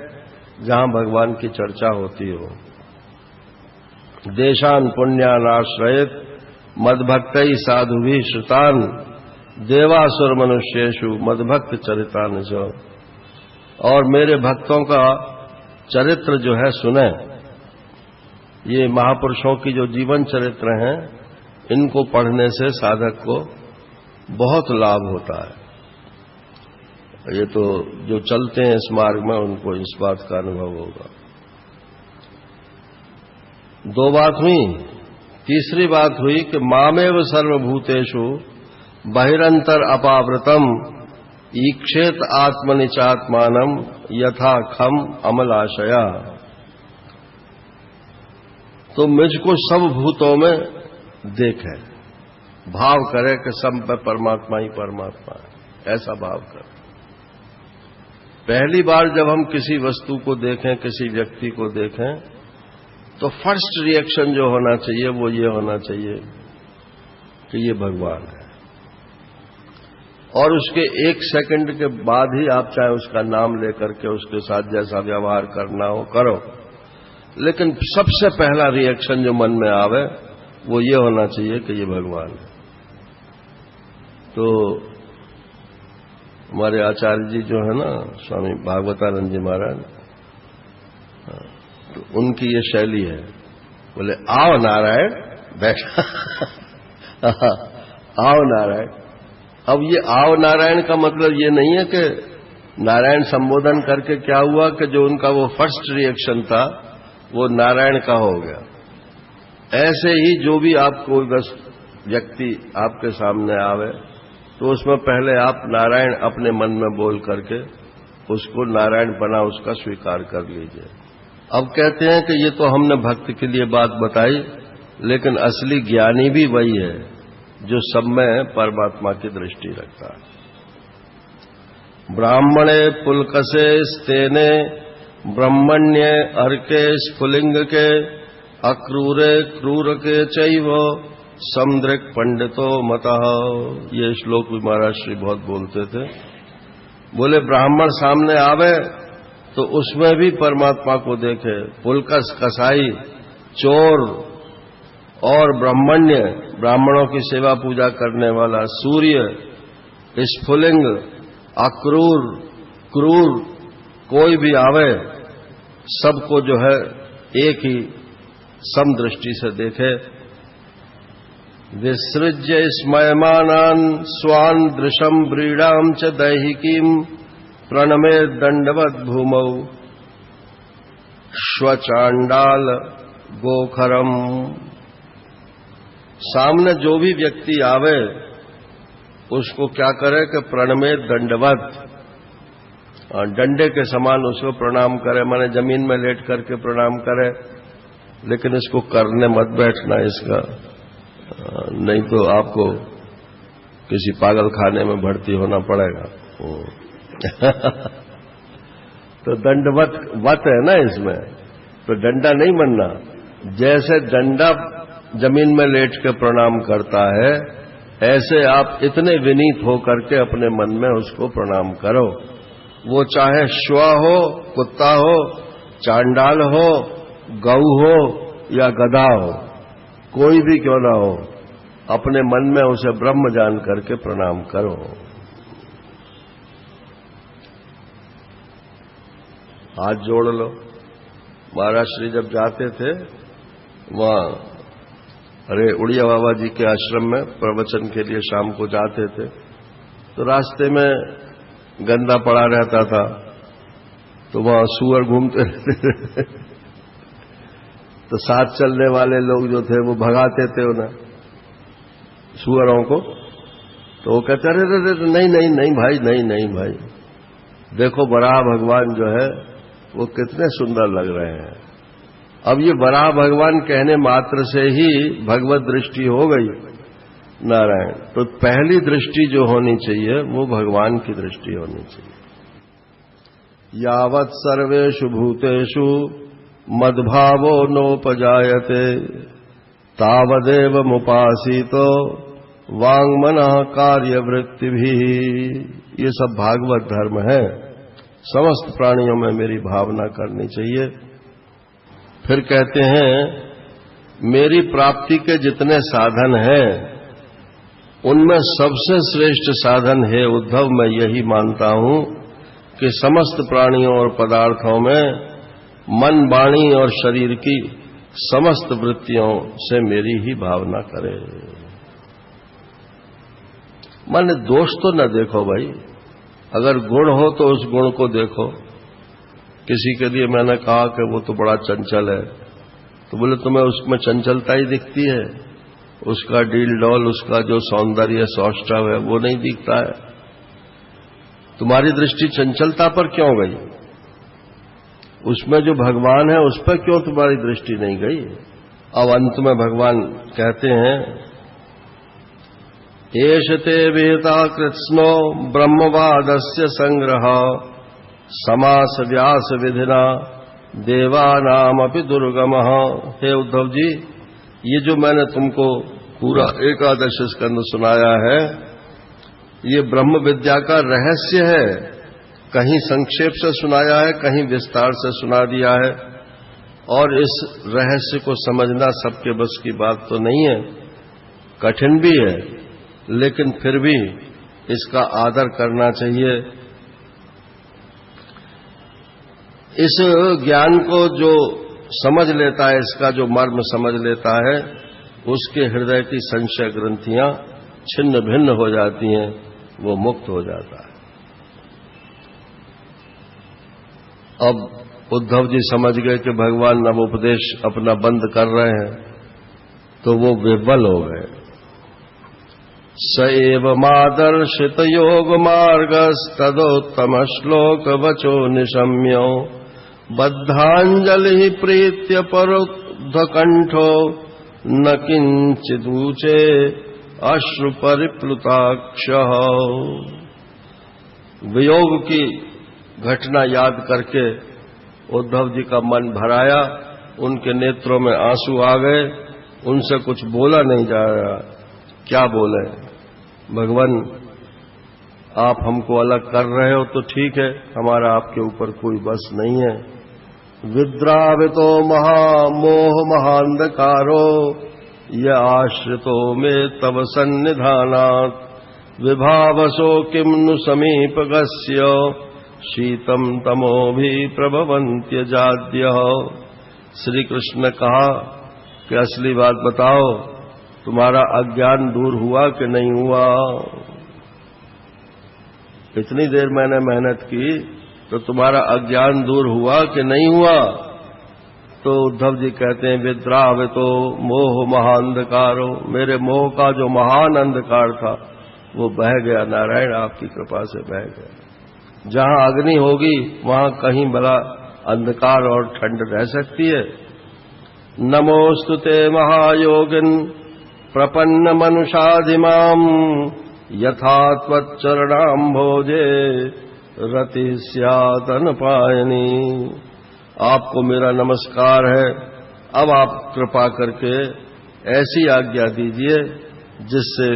Speaker 1: जहां भगवान की चर्चा होती हो। देशान पुण्यान आश्रयित मदभक्तै साधुभिः श्रुतान देवासुर मनुष्येषु मदभक्त चरितान च। और मेरे भक्तों का चरित्र जो है सुने। ये महापुरुषों की जो जीवन चरित्र हैं, इनको पढ़ने से साधक को बहुत लाभ होता है। ये तो जो चलते हैं इस मार्ग में उनको इस बात का अनुभव होगा। दो बात हुई। तीसरी बात हुई कि मामेव सर्वभूतेषु बहिरंतर अपावृतम ईक्षेत आत्मनिचात्मानम यथा खम अमलाशया। तो मुझको सब भूतों में देखे, भाव करे कि सब में परमात्मा ही परमात्मा है, ऐसा भाव करे। पहली बार जब हम किसी वस्तु को देखें, किसी व्यक्ति को देखें, तो फर्स्ट रिएक्शन जो होना चाहिए वो ये होना चाहिए कि ये भगवान है। और उसके एक सेकंड के बाद ही आप चाहे उसका नाम लेकर के उसके साथ जैसा व्यवहार करना हो करो, लेकिन सबसे पहला रिएक्शन जो मन में आवे वो ये होना चाहिए कि ये भगवान है। तो हमारे आचार्य जी जो है ना, स्वामी भागवतानंद जी महाराज, तो उनकी ये शैली है, बोले आओ नारायण बैठा आओ नारायण। अब ये आओ नारायण का मतलब ये नहीं है कि नारायण संबोधन करके क्या हुआ कि जो उनका वो फर्स्ट रिएक्शन था वो नारायण का हो गया। ऐसे ही जो भी आपको व्यक्ति आपके सामने आवे तो उसमें पहले आप नारायण अपने मन में बोल करके उसको नारायण बना उसका स्वीकार कर लीजिए। अब कहते हैं कि ये तो हमने भक्त के लिए बात बताई, लेकिन असली ज्ञानी भी वही है जो सब में परमात्मा की दृष्टि रखता है। ब्राह्मणे पुलकसे स्तेने ब्रह्मण्य अर्के स्फुलिंग के अक्रूरे क्रूर के चैव समदृक् पंडितो मतः। ये श्लोक भी महाराज श्री बहुत बोलते थे। बोले ब्राह्मण सामने आवे तो उसमें भी परमात्मा को देखे, पुलकस कसाई चोर और ब्राह्मण्य ब्राह्मणों की सेवा पूजा करने वाला, सूर्य स्फुलिंग अक्रूर क्रूर कोई भी आवे सबको जो है एक ही समदृष्टि से देखे। विसृज्य स्मयमानान् स्वान् दृशं व्रीडां च दैहिकीं प्रणमे दंडवत् भूमौ श्वचांडाल गोखरम। सामने जो भी व्यक्ति आवे उसको क्या करे कि प्रणमे दंडवत, डंडे के समान उसको प्रणाम करे, माने जमीन में लेट करके प्रणाम करे। लेकिन इसको करने मत बैठना, इसका नहीं तो आपको किसी पागल खाने में भर्ती होना पड़ेगा। तो दंडवत वत है ना इसमें, तो डंडा नहीं बनना। जैसे डंडा जमीन में लेट के प्रणाम करता है, ऐसे आप इतने विनीत होकर के अपने मन में उसको प्रणाम करो। वो चाहे श्व हो, कुत्ता हो, चांडाल हो, गऊ हो या गधा हो, कोई भी क्यों ना हो, अपने मन में उसे ब्रह्म जान करके प्रणाम करो। हाथ जोड़ लो। महाराज श्री जब जाते थे वहां अरे उड़िया बाबा जी के आश्रम में प्रवचन के लिए शाम को जाते थे, तो रास्ते में गंदा पड़ा रहता था, तो वहां सुअर घूमते रहते तो साथ चलने वाले लोग जो थे वो भगाते थे उन्हें सुअरों को। तो वो कहते अरे नहीं नहीं नहीं भाई, नहीं नहीं भाई, देखो वराह भगवान जो है वो कितने सुंदर लग रहे हैं। अब ये वराह भगवान कहने मात्र से ही भगवत दृष्टि हो गई नारायण। तो पहली दृष्टि जो होनी चाहिए वो भगवान की दृष्टि होनी चाहिए। यावत् सर्वेषु भूतेषु मद्भावो नोपजायते तावदेव मुपासीतो वाङ्मनः कार्यवृत्तिभिः। ये सब भागवत धर्म है। समस्त प्राणियों में मेरी भावना करनी चाहिए। फिर कहते हैं मेरी प्राप्ति के जितने साधन हैं उनमें सबसे श्रेष्ठ साधन है उद्धव, मैं यही मानता हूं कि समस्त प्राणियों और पदार्थों में मन, वाणी और शरीर की समस्त वृत्तियों से मेरी ही भावना करे। माने दोष तो न देखो भाई, अगर गुण हो तो उस गुण को देखो। किसी के लिए मैंने कहा कि वो तो बड़ा चंचल है, तो बोले तुम्हें उसमें चंचलता ही दिखती है, उसका डील डॉल, उसका जो सौंदर्य सौष्ठव है वो नहीं दिखता है। तुम्हारी दृष्टि चंचलता पर क्यों गई? उसमें जो भगवान है उस पर क्यों तुम्हारी दृष्टि नहीं गई? अब अंत में भगवान कहते हैं, एष ते विहिता कृत्स्नो ब्रह्मवादस्य संग्रह समास व्यास विधिना देवानामपि दुर्गमः। हे उद्धव जी, ये जो मैंने तुमको पूरा एकादश स्कंद सुनाया है, ये ब्रह्म विद्या का रहस्य है। कहीं संक्षेप से सुनाया है, कहीं विस्तार से सुना दिया है, और इस रहस्य को समझना सबके बस की बात तो नहीं है, कठिन भी है, लेकिन फिर भी इसका आदर करना चाहिए। इस ज्ञान को जो समझ लेता है, इसका जो मर्म समझ लेता है, उसके हृदय की संशय ग्रंथियां छिन्न भिन्न हो जाती हैं, वो मुक्त हो जाता है। अब उद्धव जी समझ गए कि भगवान नवोपदेश अपना बंद कर रहे हैं, तो वो विह्वल हो गए। स एव मादर्शित योग मार्गस्तदोत्तम श्लोक वचो निशम्यो बद्धांजलि प्रीत्य परोद्धकंठो न किंचिदूचे अश्रु परिप्लुताक्ष। वियोग की घटना याद करके उद्धव जी का मन भराया, उनके नेत्रों में आंसू आ गए, उनसे कुछ बोला नहीं जा रहा। क्या बोले? भगवान, आप हमको अलग कर रहे हो तो ठीक है, हमारा आपके ऊपर कोई बस नहीं है। विद्रावितो महामोह महांधकारो य आश्रितो में तव सन्निधानात् विभावसो किम नु समीपगस्य शीतम तमो भी प्रभवन्त्य जाद्य। श्री कृष्ण ने कहा कि असली बात बताओ, तुम्हारा अज्ञान दूर हुआ कि नहीं हुआ? इतनी देर मैंने मेहनत की, तो तुम्हारा अज्ञान दूर हुआ कि नहीं हुआ? तो उद्धव जी कहते हैं, विद्रावितो मोह महाअंधकारो, मेरे मोह का जो महान अंधकार था वो बह गया, नारायण आपकी कृपा से बह गया। जहां अग्नि होगी वहां कहीं भला अंधकार और ठंड रह सकती है? नमोस्तुते महायोगिन प्रपन्न मनुषाधिमाम यथा त्वच्चरणाम्भोजे रति स्यातन पायनी। आपको मेरा नमस्कार है। अब आप कृपा करके ऐसी आज्ञा दीजिए जिससे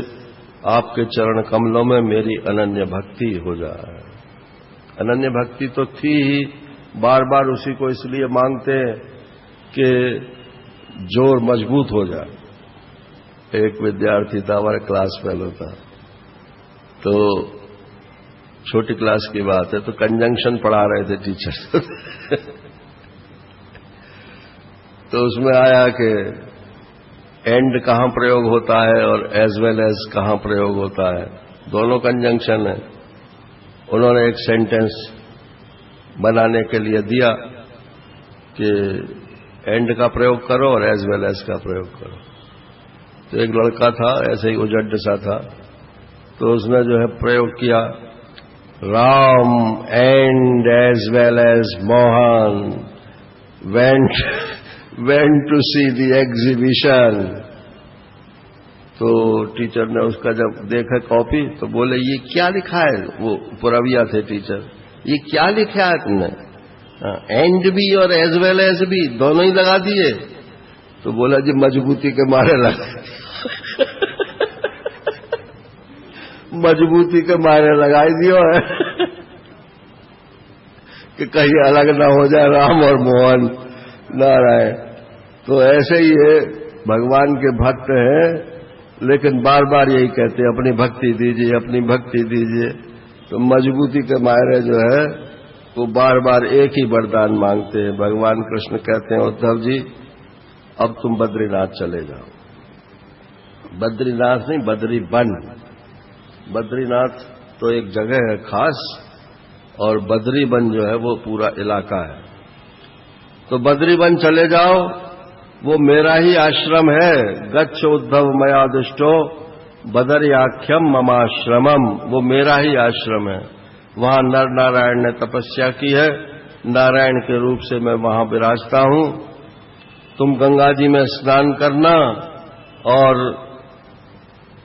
Speaker 1: आपके चरण कमलों में मेरी अनन्य भक्ति हो जाए। अनन्य भक्ति तो थी ही, बार बार उसी को इसलिए मांगते हैं कि जोर मजबूत हो जाए। एक विद्यार्थी था, हमारे क्लास फेलो था, तो छोटी क्लास की बात है, तो कंजंक्शन पढ़ा रहे थे टीचर तो उसमें आया कि एंड कहां प्रयोग होता है और एज वेल एज कहां प्रयोग होता है, दोनों कंजंक्शन है। उन्होंने एक सेंटेंस बनाने के लिए दिया कि एंड का प्रयोग करो और एज वेल एज का प्रयोग करो। तो एक लड़का था, ऐसे ही उजड्ड सा था, तो उसने जो है प्रयोग किया, Ram and as well as Mohan went to see the exhibition। तो टीचर ने उसका जब देखा कॉपी तो बोले, ये क्या लिखा है? वो पुरविया थे टीचर, ये क्या लिखा है तुमने? एंड भी और एज वेल एज भी दोनों ही लगा दिए। तो बोला, जी मजबूती के मारे लगा मजबूती के मारे लगाई दियो है कि कहीं अलग ना हो जाए राम और मोहन नारायण। तो ऐसे ही है, भगवान के भक्त हैं, लेकिन बार बार यही कहते हैं, अपनी भक्ति दीजिए, अपनी भक्ति दीजिए। तो मजबूती के मारे जो है वो बार बार एक ही वरदान मांगते हैं। भगवान कृष्ण कहते हैं, उद्धव जी अब तुम बद्रीनाथ चले जाओ। बद्रीनाथ नहीं, बद्री बन। बद्रीनाथ तो एक जगह है खास, और बद्रीवन जो है वो पूरा इलाका है। तो बद्रीवन चले जाओ, वो मेरा ही आश्रम है। गच्छ उद्धव मया दुष्टो बदर्याख्यम ममाश्रमम, वो मेरा ही आश्रम है। वहां नर नारायण ने तपस्या की है, नारायण के रूप से मैं वहां विराजता हूं। तुम गंगा जी में स्नान करना और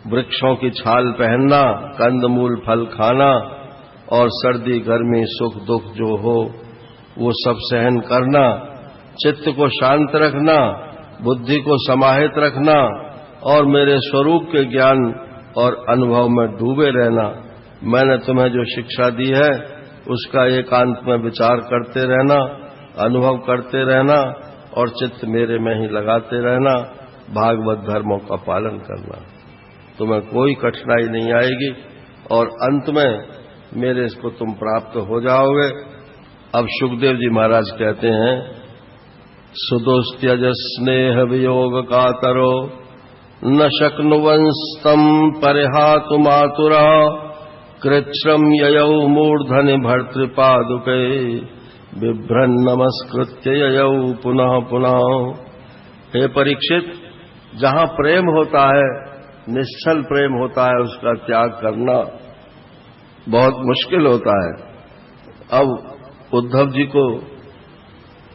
Speaker 1: वृक्षों की छाल पहनना, कंदमूल फल खाना और सर्दी गर्मी सुख दुख जो हो वो सब सहन करना। चित्त को शांत रखना, बुद्धि को समाहित रखना और मेरे स्वरूप के ज्ञान और अनुभव में डूबे रहना। मैंने तुम्हें जो शिक्षा दी है उसका एकांत में विचार करते रहना, अनुभव करते रहना और चित्त मेरे में ही लगाते रहना। भागवत धर्मों का पालन करना, तुम्हें कोई कठिनाई नहीं आएगी और अंत में मेरे इसको तुम प्राप्त हो जाओगे। अब सुखदेव जी महाराज कहते हैं, सुदोस्त्यज स्नेह वियोग कातरो न शक्नुवंस्तम परिहातु मातुरा कृच्छ्रम ययौ मूर्धनि भर्तृपादुके बिभ्रन् नमस्कृत्य ययौ पुनः पुनः। हे परीक्षित, जहां प्रेम होता है, निश्चल प्रेम होता है, उसका त्याग करना बहुत मुश्किल होता है। अब उद्धव जी को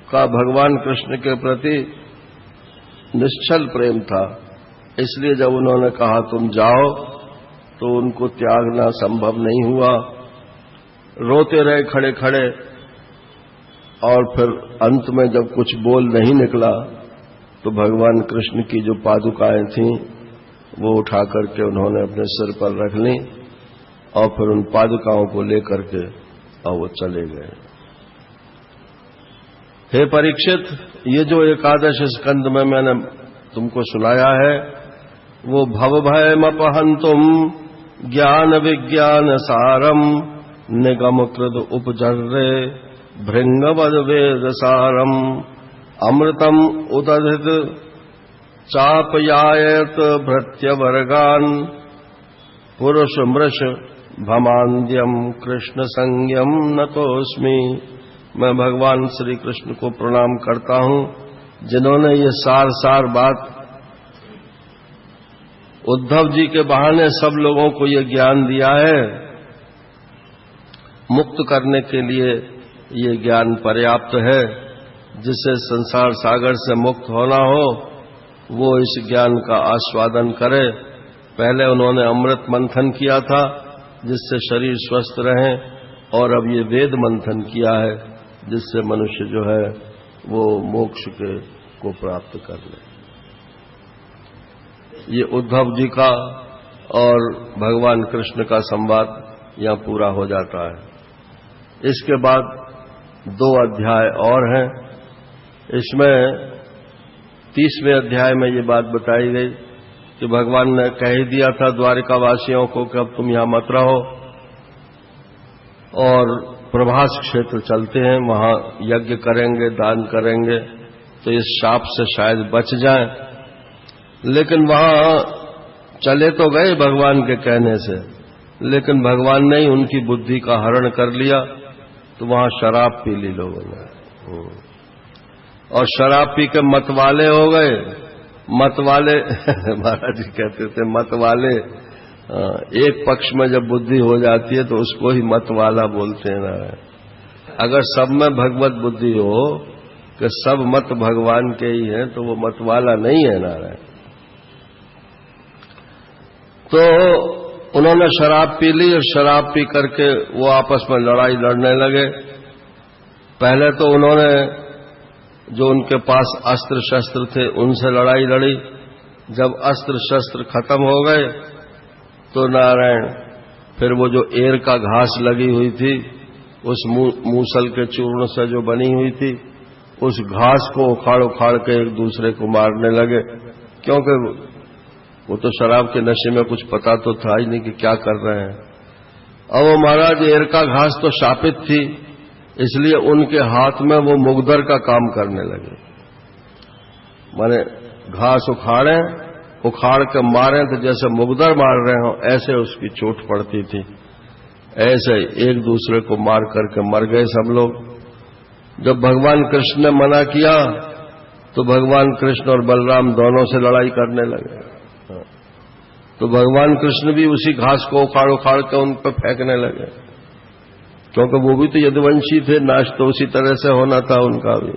Speaker 1: का भगवान कृष्ण के प्रति निश्चल प्रेम था, इसलिए जब उन्होंने कहा तुम जाओ तो उनको त्यागना संभव नहीं हुआ। रोते रहे खड़े खड़े और फिर अंत में जब कुछ बोल नहीं निकला तो भगवान कृष्ण की जो पादुकाएं थीं वो उठा करके उन्होंने अपने सिर पर रख ली और फिर उन पादुकाओं को लेकर के और वो चले गए। हे परीक्षित, ये जो एकादश स्कंद में मैंने तुमको सुनाया है वो भवभयमपहंतुम ज्ञान विज्ञान सारम निगम कृद उपजर्रे भृंगवद वेद सारम अमृतम उदधित चापयायत भृत्यवर्गान पुरुष मृष भमान्द्यम कृष्ण संज्ञम नतोस्मि। मैं भगवान श्री कृष्ण को प्रणाम करता हूं जिन्होंने ये सार सार बात उद्धव जी के बहाने सब लोगों को ये ज्ञान दिया है। मुक्त करने के लिए ये ज्ञान पर्याप्त है। जिसे संसार सागर से मुक्त होना हो वो इस ज्ञान का आस्वादन करे। पहले उन्होंने अमृत मंथन किया था जिससे शरीर स्वस्थ रहे और अब ये वेद मंथन किया है जिससे मनुष्य जो है वो मोक्ष को प्राप्त कर ले। ये उद्धव जी का और भगवान कृष्ण का संवाद यहां पूरा हो जाता है। इसके बाद 2 अध्याय और हैं। इसमें 30वें अध्याय में ये बात बताई गई कि भगवान ने कह ही दिया था द्वारिका वासियों को कि अब तुम यहां मत रहो और प्रभास क्षेत्र चलते हैं, वहां यज्ञ करेंगे, दान करेंगे तो इस शाप से शायद बच जाएं। लेकिन वहां चले तो गए भगवान के कहने से, लेकिन भगवान ने ही उनकी बुद्धि का हरण कर लिया तो वहां शराब पी ली लोगों ने और शराब पी के मतवाले हो गए। मतवाले महाराज जी कहते थे मतवाले, एक पक्ष में जब बुद्धि हो जाती है तो उसको ही मतवाला बोलते हैं ना। अगर सब में भगवत बुद्धि हो कि सब मत भगवान के ही हैं तो वो मतवाला नहीं है नारायण। तो उन्होंने शराब पी ली और शराब पी करके वो आपस में लड़ाई लड़ने लगे। पहले तो उन्होंने जो उनके पास अस्त्र शस्त्र थे उनसे लड़ाई लड़ी। जब अस्त्र शस्त्र खत्म हो गए तो नारायण फिर वो जो एर का घास लगी हुई थी उस मूसल के चूर्ण से जो बनी हुई थी उस घास को उखाड़ उखाड़ के एक दूसरे को मारने लगे, क्योंकि वो तो शराब के नशे में कुछ पता तो था ही नहीं कि क्या कर रहे हैं। अब वो महाराज एर का घास तो शापित थी, इसलिए उनके हाथ में वो मुगदर का काम करने लगे। माने घास उखाड़ के मारे तो जैसे मुगदर मार रहे हो ऐसे उसकी चोट पड़ती थी। ऐसे एक दूसरे को मार करके मर गए सब लोग। जब भगवान कृष्ण ने मना किया तो भगवान कृष्ण और बलराम दोनों से लड़ाई करने लगे। तो भगवान कृष्ण भी उसी घास को उखाड़ उखाड़ के उन पर फेंकने लगे, क्योंकि वो भी तो यदुवंशी थे, नाश तो उसी तरह से होना था उनका भी।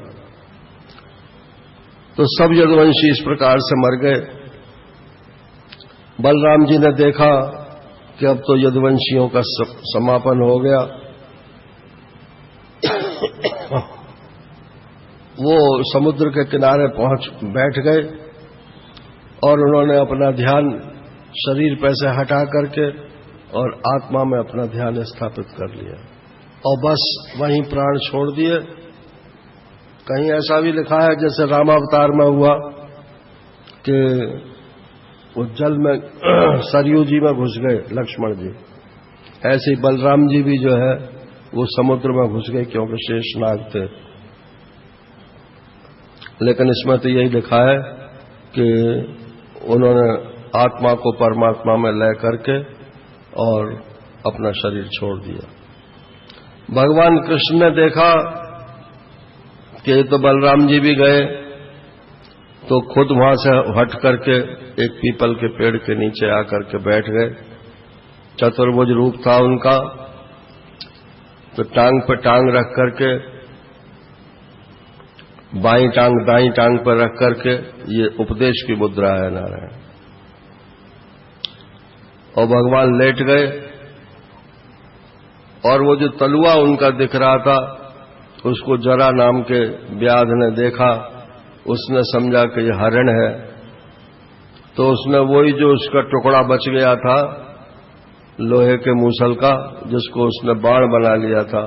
Speaker 1: तो सब यदुवंशी इस प्रकार से मर गए। बलराम जी ने देखा कि अब तो यदुवंशियों का समापन हो गया। वो समुद्र के किनारे पहुंच बैठ गए और उन्होंने अपना ध्यान शरीर पर से हटा करके और आत्मा में अपना ध्यान स्थापित कर लिया और बस वहीं प्राण छोड़ दिए। कहीं ऐसा भी लिखा है जैसे रामावतार में हुआ कि वो जल में सरयू जी में घुस गए लक्ष्मण जी, ऐसे ही बलराम जी भी जो है वो समुद्र में घुस गए क्योंकि शेषनाग थे। लेकिन इसमें तो यही लिखा है कि उन्होंने आत्मा को परमात्मा में लय करके और अपना शरीर छोड़ दिया। भगवान कृष्ण ने देखा कि तो बलराम जी भी गए, तो खुद वहां से हट करके एक पीपल के पेड़ के नीचे आकर के बैठ गए। चतुर्भुज रूप था उनका, तो टांग पर टांग रख करके, बाईं टांग दाईं टांग पर रख करके, ये उपदेश की मुद्रा है नारायण। और भगवान लेट गए और वो जो तलुआ उनका दिख रहा था उसको जरा नाम के व्याध ने देखा, उसने समझा कि ये हरण है, तो उसने वही जो उसका टुकड़ा बच गया था लोहे के मूसल का, जिसको उसने बाण बना लिया था,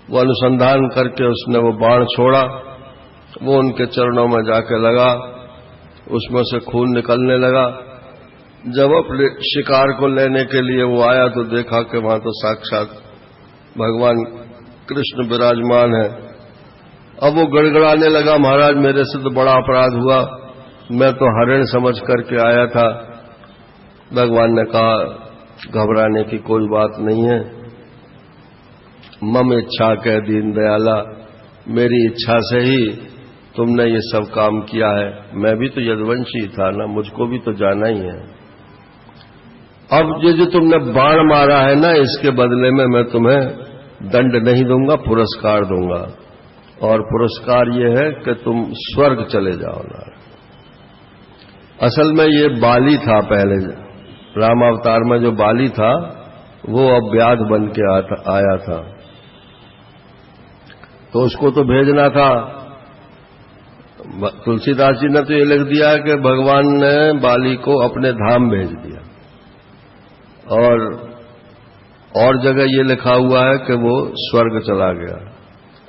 Speaker 1: वो अनुसंधान करके उसने वो बाण छोड़ा, वो उनके चरणों में जाके लगा, उसमें से खून निकलने लगा। जब अपने शिकार को लेने के लिए वो आया तो देखा कि वहां तो साक्षात भगवान कृष्ण विराजमान है। अब वो गड़गड़ाने लगा, महाराज मेरे से तो बड़ा अपराध हुआ, मैं तो हरण समझ करके आया था। भगवान ने कहा घबराने की कोई बात नहीं है, मम इच्छा कह दीन दयाला, मेरी इच्छा से ही तुमने ये सब काम किया है। मैं भी तो यदुवंशी था ना, मुझको भी तो जाना ही है। अब ये जो तुमने बाण मारा है ना, इसके बदले में मैं तुम्हें दंड नहीं दूंगा, पुरस्कार दूंगा। और पुरस्कार ये है कि तुम स्वर्ग चले जाओ ना। असल में ये बाली था, पहले राम अवतार में जो बाली था वो अब व्याध बन के आया था, तो उसको तो भेजना था। तुलसीदास जी ने तो ये लिख दिया कि भगवान ने बाली को अपने धाम भेज दिया, और जगह ये लिखा हुआ है कि वो स्वर्ग चला गया।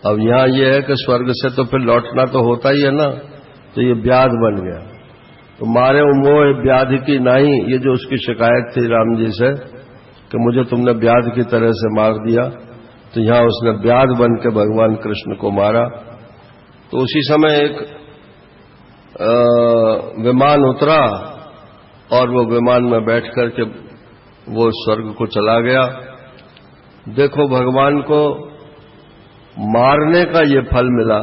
Speaker 1: अब यहां ये है कि स्वर्ग से तो फिर लौटना तो होता ही है ना, तो ये व्याध बन गया। तो मारे मोह व्याध की नहीं, ये जो उसकी शिकायत थी राम जी से कि मुझे तुमने व्याध की तरह से मार दिया, तो यहां उसने व्याध बन के भगवान कृष्ण को मारा। तो उसी समय एक विमान उतरा और वो विमान में बैठ करके वो स्वर्ग को चला गया। देखो भगवान को मारने का ये फल मिला,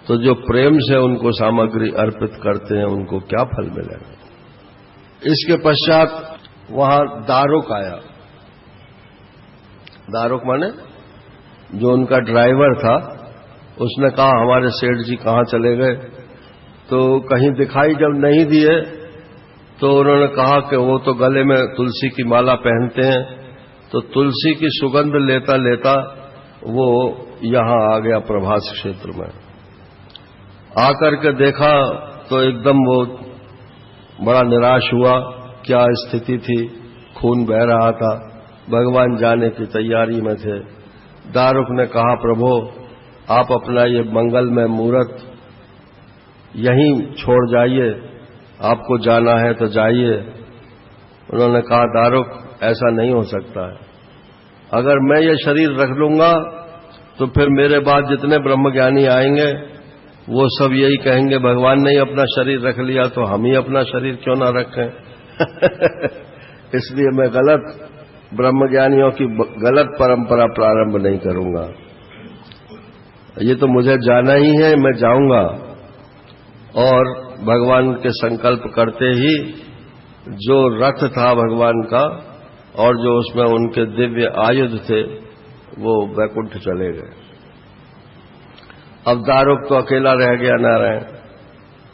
Speaker 1: तो जो प्रेम से उनको सामग्री अर्पित करते हैं उनको क्या फल मिलेगा। इसके पश्चात वहां दारुक आया। दारुक माने जो उनका ड्राइवर था, उसने कहा हमारे सेठ जी कहां चले गए, तो कहीं दिखाई जब नहीं दिए तो उन्होंने कहा कि वो तो गले में तुलसी की माला पहनते हैं। तो तुलसी की सुगंध लेता लेता वो यहां आ गया प्रभास क्षेत्र में। आकर के देखा तो एकदम वो बड़ा निराश हुआ, क्या स्थिति थी, खून बह रहा था, भगवान जाने की तैयारी में थे। दारुक ने कहा प्रभु आप अपना ये मंगलमय मूर्त यहीं छोड़ जाइए, आपको जाना है तो जाइए। उन्होंने कहा दारुक ऐसा नहीं हो सकता है, अगर मैं ये शरीर रख लूंगा तो फिर मेरे बाद जितने ब्रह्मज्ञानी आएंगे वो सब यही कहेंगे भगवान ने ही अपना शरीर रख लिया, तो हम ही अपना शरीर क्यों ना रखें। इसलिए मैं गलत ब्रह्मज्ञानियों की गलत परंपरा प्रारंभ नहीं करूंगा। ये तो मुझे जाना ही है, मैं जाऊंगा। और भगवान के संकल्प करते ही जो रथ था भगवान का और जो उसमें उनके दिव्य आयुध थे वो वैकुंठ चले गए। अब दारुक तो अकेला रह गया नारायण।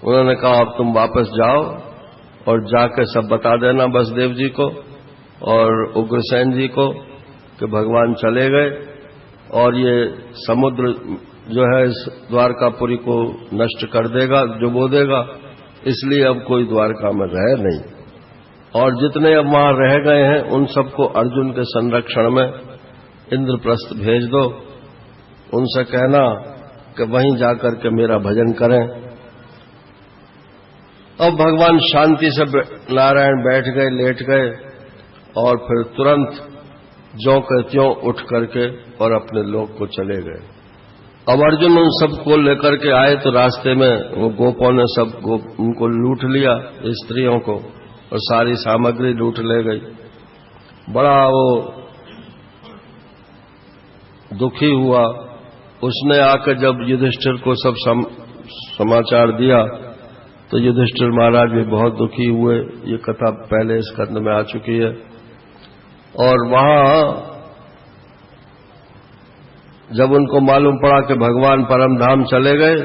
Speaker 1: उन्होंने कहा अब तुम वापस जाओ और जाके सब बता देना वसुदेव जी को और उग्रसेन जी को कि भगवान चले गए और ये समुद्र जो है इस द्वारकापुरी को नष्ट कर देगा, डुबो देगा, इसलिए अब कोई द्वारका में रह नहीं। और जितने अब वहां रह गए हैं उन सबको अर्जुन के संरक्षण में इंद्रप्रस्थ भेज दो। उनसे कहना कि वहीं जाकर के मेरा भजन करें। अब भगवान शांति से नारायण बैठ गए, लेट गए और फिर तुरंत ज्यों के त्यों उठ करके और अपने लोक को चले गए। अब अर्जुन उन सबको लेकर के आए तो रास्ते में वो गोपों ने सब उनको लूट लिया, स्त्रियों को, और सारी सामग्री लूट ले गई। बड़ा वो दुखी हुआ। उसने आकर जब युधिष्ठिर को सब समाचार दिया तो युधिष्ठिर महाराज भी बहुत दुखी हुए। ये कथा पहले इस स्कंद में आ चुकी है। और वहां जब उनको मालूम पड़ा कि भगवान परमधाम चले गए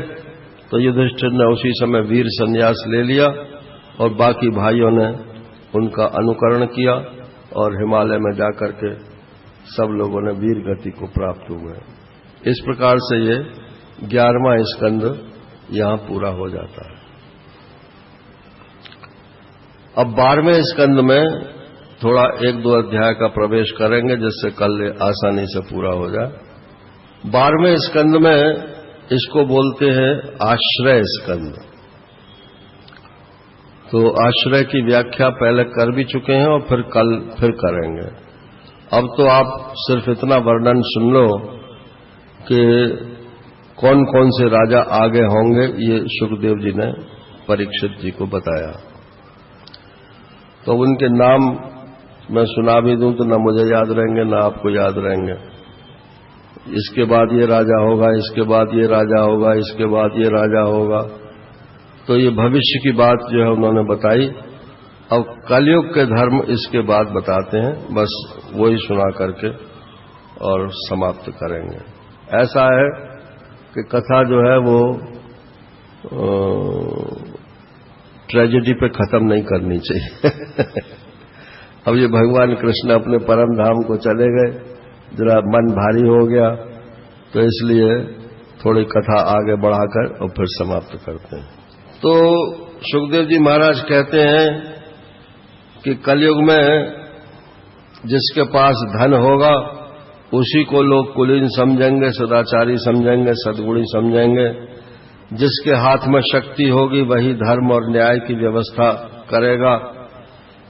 Speaker 1: तो युधिष्ठिर ने उसी समय वीर संन्यास ले लिया और बाकी भाइयों ने उनका अनुकरण किया और हिमालय में जाकर के सब लोगों ने वीर गति को प्राप्त हुए। इस प्रकार से ये 11वां स्कंद यहां पूरा हो जाता है। अब 12वें स्कंद में थोड़ा 1-2 अध्याय का प्रवेश करेंगे जिससे कल आसानी से पूरा हो जाए। 12वें स्कंद में इसको बोलते हैं आश्रय स्कंद। तो आश्रय की व्याख्या पहले कर भी चुके हैं और फिर कल फिर करेंगे। अब तो आप सिर्फ इतना वर्णन सुन लो कि कौन कौन से राजा आगे होंगे, ये सुखदेव जी ने परीक्षित जी को बताया। तो उनके नाम मैं सुना भी दूं तो न मुझे याद रहेंगे न आपको याद रहेंगे। इसके बाद ये राजा होगा, इसके बाद ये राजा होगा, इसके बाद ये राजा होगा। तो ये भविष्य की बात जो है उन्होंने बताई। अब कलयुग के धर्म इसके बाद बताते हैं, बस वही सुना करके और समाप्त करेंगे। ऐसा है कि कथा जो है वो ट्रेजेडी पे खत्म नहीं करनी चाहिए। अब ये भगवान कृष्ण अपने परम धाम को चले गए, जरा मन भारी हो गया, तो इसलिए थोड़ी कथा आगे बढ़ाकर और फिर समाप्त करते हैं। तो सुखदेव जी महाराज कहते हैं कि कलयुग में जिसके पास धन होगा उसी को लोग कुलीन समझेंगे, सदाचारी समझेंगे, सद्गुणी समझेंगे। जिसके हाथ में शक्ति होगी वही धर्म और न्याय की व्यवस्था करेगा।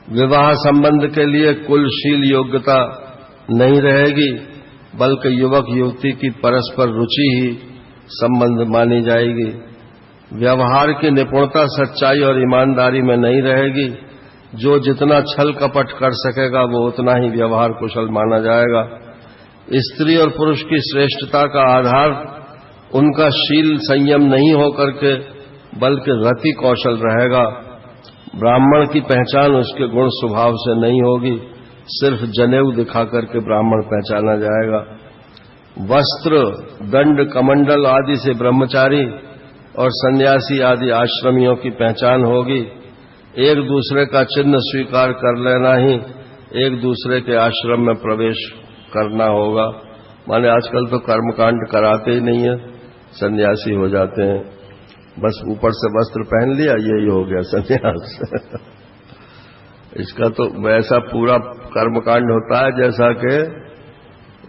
Speaker 1: विवाह संबंध के लिए कुलशील योग्यता नहीं रहेगी, बल्कि युवक युवती की परस्पर रुचि ही संबंध मानी जाएगी। व्यवहार की निपुणता सच्चाई और ईमानदारी में नहीं रहेगी। जो जितना छल कपट कर सकेगा वो उतना ही व्यवहार कुशल माना जाएगा। स्त्री और पुरुष की श्रेष्ठता का आधार उनका शील संयम नहीं होकर के बल्कि रति कौशल रहेगा। ब्राह्मण की पहचान उसके गुण स्वभाव से नहीं होगी, सिर्फ जनेऊ दिखा करके ब्राह्मण पहचाना जाएगा। वस्त्र, दंड, कमंडल आदि से ब्रह्मचारी और सन्यासी आदि आश्रमियों की पहचान होगी। एक दूसरे का चिन्ह स्वीकार कर लेना ही एक दूसरे के आश्रम में प्रवेश करना होगा। माने आजकल तो कर्मकांड कराते ही नहीं है, सन्यासी हो जाते हैं, बस ऊपर से वस्त्र पहन लिया, यही हो गया सन्यास। इसका तो वैसा पूरा कर्मकांड होता है जैसा कि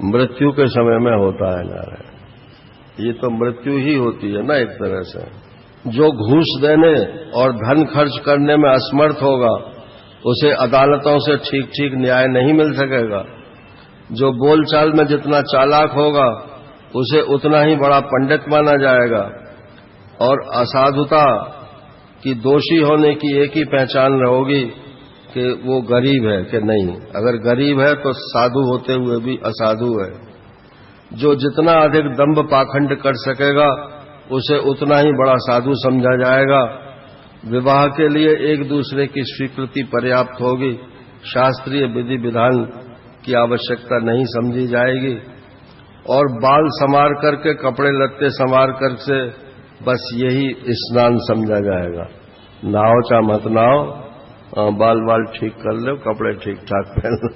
Speaker 1: मृत्यु के समय में होता है नारायण। ये तो मृत्यु ही होती है ना एक तरह से। जो घूस देने और धन खर्च करने में असमर्थ होगा उसे अदालतों से ठीक ठीक न्याय नहीं मिल सकेगा। जो बोलचाल में जितना चालाक होगा उसे उतना ही बड़ा पंडित माना जाएगा। और असाधुता की दोषी होने की एक ही पहचान होगी कि वो गरीब है कि नहीं। अगर गरीब है तो साधु होते हुए भी असाधु है। जो जितना अधिक दंभ पाखंड कर सकेगा उसे उतना ही बड़ा साधु समझा जाएगा। विवाह के लिए एक दूसरे की स्वीकृति पर्याप्त होगी, शास्त्रीय विधि विधान की आवश्यकता नहीं समझी जाएगी। और बाल संवार करके, कपड़े लत्ते संवार कर से बस यही स्नान समझा जाएगा। नहाओ चाहे मत नहाओ, बाल ठीक कर लो, कपड़े ठीक ठाक पहन लो।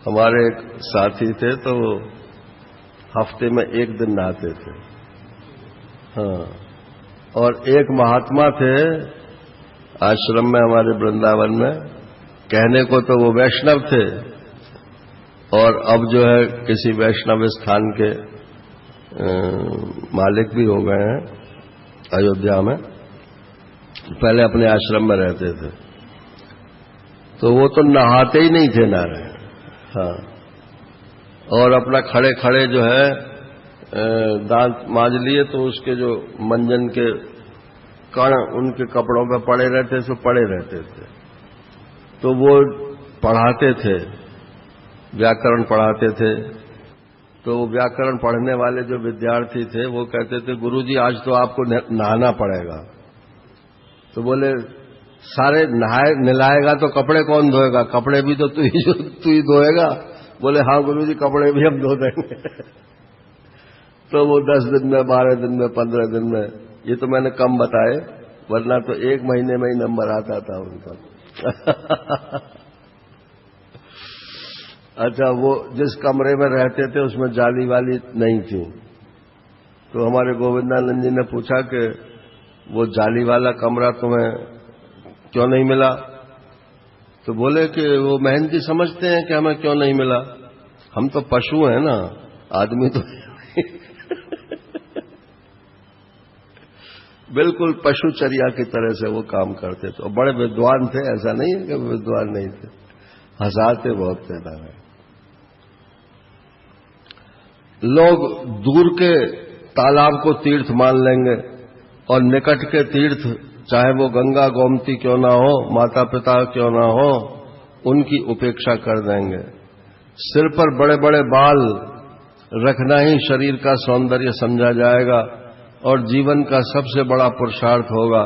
Speaker 1: हमारे एक साथी थे तो वो हफ्ते में एक दिन नहाते थे। हाँ, और एक महात्मा थे आश्रम में हमारे वृंदावन में, कहने को तो वो वैष्णव थे और अब जो है किसी वैष्णव स्थान के मालिक भी हो गए हैं अयोध्या में। पहले अपने आश्रम में रहते थे तो वो तो नहाते ही नहीं थे नारायण। हाँ, और अपना खड़े खड़े जो है दांत मांज लिए तो उसके जो मंजन के कण उनके कपड़ों पे पड़े रहते, सो पड़े रहते थे। तो वो पढ़ाते थे, व्याकरण पढ़ाते थे। तो व्याकरण पढ़ने वाले जो विद्यार्थी थे वो कहते थे, गुरुजी आज तो आपको नहाना पड़ेगा। तो बोले, सारे नहाएगा तो कपड़े कौन धोएगा? कपड़े भी तो तू ही धोएगा। बोले, हाँ गुरुजी, कपड़े भी हम धो देंगे। तो वो 10 दिन में, 12 दिन में, 15 दिन में, ये तो मैंने कम बताए, वरना तो 1 महीने में ही नंबर आता था उनका। अच्छा, वो जिस कमरे में रहते थे उसमें जाली वाली नहीं थी। तो हमारे गोविंदानंद जी ने पूछा कि वो जाली वाला कमरा तुम्हें क्यों नहीं मिला? तो बोले कि वो मेहनती समझते हैं कि हमें क्यों नहीं मिला, हम तो पशु हैं ना, आदमी तो बिल्कुल पशुचर्या की तरह से वो काम करते थे। बड़े विद्वान थे, ऐसा नहीं है कि विद्वान नहीं थे, हंसाते बहुत थे नारायण। लोग दूर के तालाब को तीर्थ मान लेंगे और निकट के तीर्थ, चाहे वो गंगा गोमती क्यों ना हो, माता पिता क्यों ना हो, उनकी उपेक्षा कर देंगे। सिर पर बड़े बड़े बाल रखना ही शरीर का सौंदर्य समझा जाएगा और जीवन का सबसे बड़ा पुरुषार्थ होगा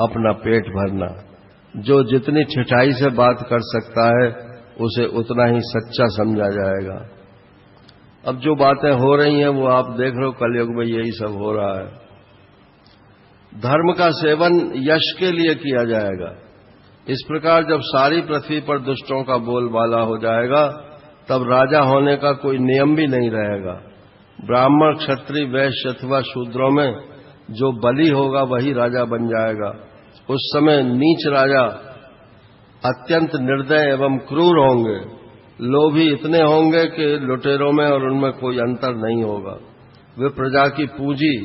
Speaker 1: अपना पेट भरना। जो जितनी ठिठाई से बात कर सकता है उसे उतना ही सच्चा समझा जाएगा। अब जो बातें हो रही हैं वो आप देख रहे हो, कलयुग में यही सब हो रहा है। धर्म का सेवन यश के लिए किया जाएगा। इस प्रकार जब सारी पृथ्वी पर दुष्टों का बोलबाला हो जाएगा तब राजा होने का कोई नियम भी नहीं रहेगा। ब्राह्मण, क्षत्रिय, वैश्य अथवा शूद्रों में जो बली होगा वही राजा बन जाएगा। उस समय नीच राजा अत्यंत निर्दय एवं क्रूर होंगे। लोभी इतने होंगे कि लुटेरों में और उनमें कोई अंतर नहीं होगा। वे प्रजा की पूंजी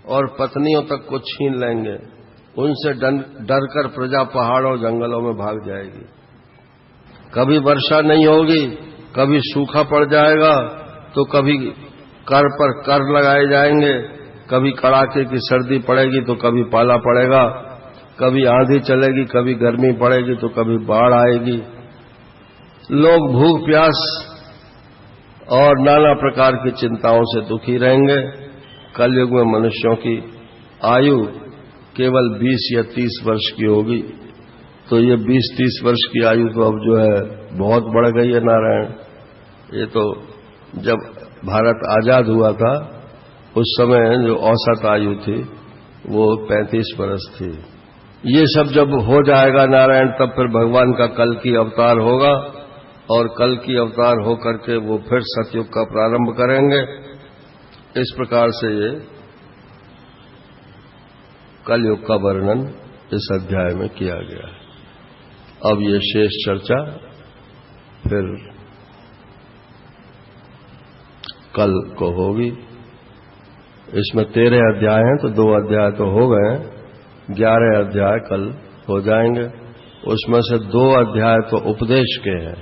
Speaker 1: और पत्नियों तक को छीन लेंगे। उनसे डर कर प्रजा पहाड़ों जंगलों में भाग जाएगी। कभी वर्षा नहीं होगी, कभी सूखा पड़ जाएगा, तो कभी कर पर कर लगाए जाएंगे, कभी कड़ाके की सर्दी पड़ेगी तो कभी पाला पड़ेगा, कभी आंधी चलेगी, कभी गर्मी पड़ेगी तो कभी बाढ़ आएगी। लोग भूख प्यास और नाना प्रकार की चिंताओं से दुखी रहेंगे। कलयुग में मनुष्यों की आयु केवल 20 या 30 वर्ष की होगी। तो ये 20-30 वर्ष की आयु तो अब जो है बहुत बढ़ गई है नारायण। ये तो जब भारत आजाद हुआ था उस समय जो औसत आयु थी वो 35 वर्ष थी। ये सब जब हो जाएगा नारायण तब फिर भगवान का कल की अवतार होगा और कल की अवतार होकर के वो फिर सतयुग का प्रारंभ करेंगे। इस प्रकार से ये कलयुग का वर्णन इस अध्याय में किया गया है। अब ये शेष चर्चा फिर कल को होगी। इसमें 13 अध्याय हैं तो 2 अध्याय तो हो गए हैं, 11 अध्याय कल हो जाएंगे। उसमें से 2 अध्याय तो उपदेश के हैं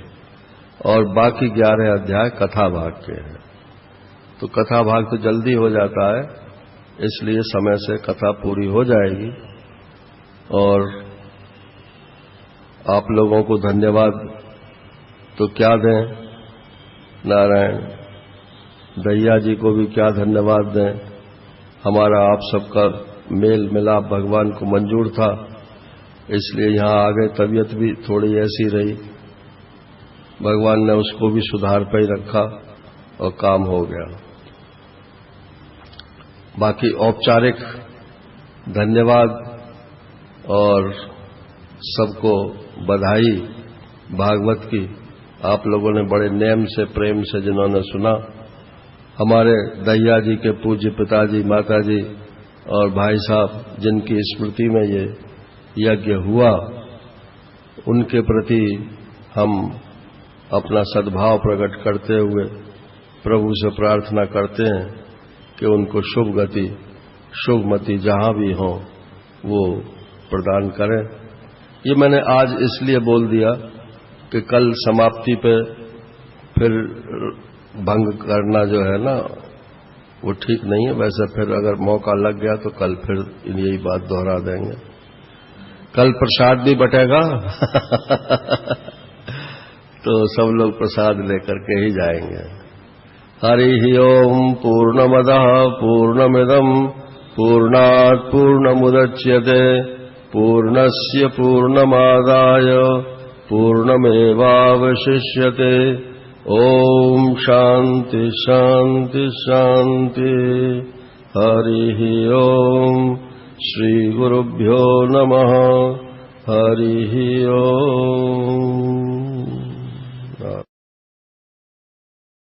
Speaker 1: और बाकी 11 अध्याय कथा भाग के हैं। तो कथा भाग तो जल्दी हो जाता है, इसलिए समय से कथा पूरी हो जाएगी और आप लोगों को धन्यवाद तो क्या दें, नारायण दैया जी को भी क्या धन्यवाद दें। हमारा आप सबका मेल मिलाप भगवान को मंजूर था, इसलिए यहां आ गए। तबीयत भी थोड़ी ऐसी रही, भगवान ने उसको भी सुधार पे ही रखा और काम हो गया। बाकी औपचारिक धन्यवाद और सबको बधाई भागवत की। आप लोगों ने बड़े नेम से प्रेम से जिन्होंने सुना, हमारे दैया जी के पूज्य पिताजी माताजी और भाई साहब जिनकी स्मृति में ये यज्ञ हुआ, उनके प्रति हम अपना सद्भाव प्रकट करते हुए प्रभु से प्रार्थना करते हैं कि उनको शुभ गति शुभमति जहां भी हो वो प्रदान करें। ये मैंने आज इसलिए बोल दिया कि कल समाप्ति पे फिर भंग करना जो है ना वो ठीक नहीं है। वैसे फिर अगर मौका लग गया तो कल फिर यही बात दोहरा देंगे। कल प्रसाद भी बटेगा तो सब लोग प्रसाद लेकर के ही जाएंगे। हरि ओम पूर्णमदः पूर्णमिदं पूर्णात् पूर्णमुदच्यते पूर्णस्य पूर्णमादाय पूर्णमेवावशिष्यते। ओम शांति शांति शांति। हरि ओम श्री गुरुभ्यो नमः। हरि ओम।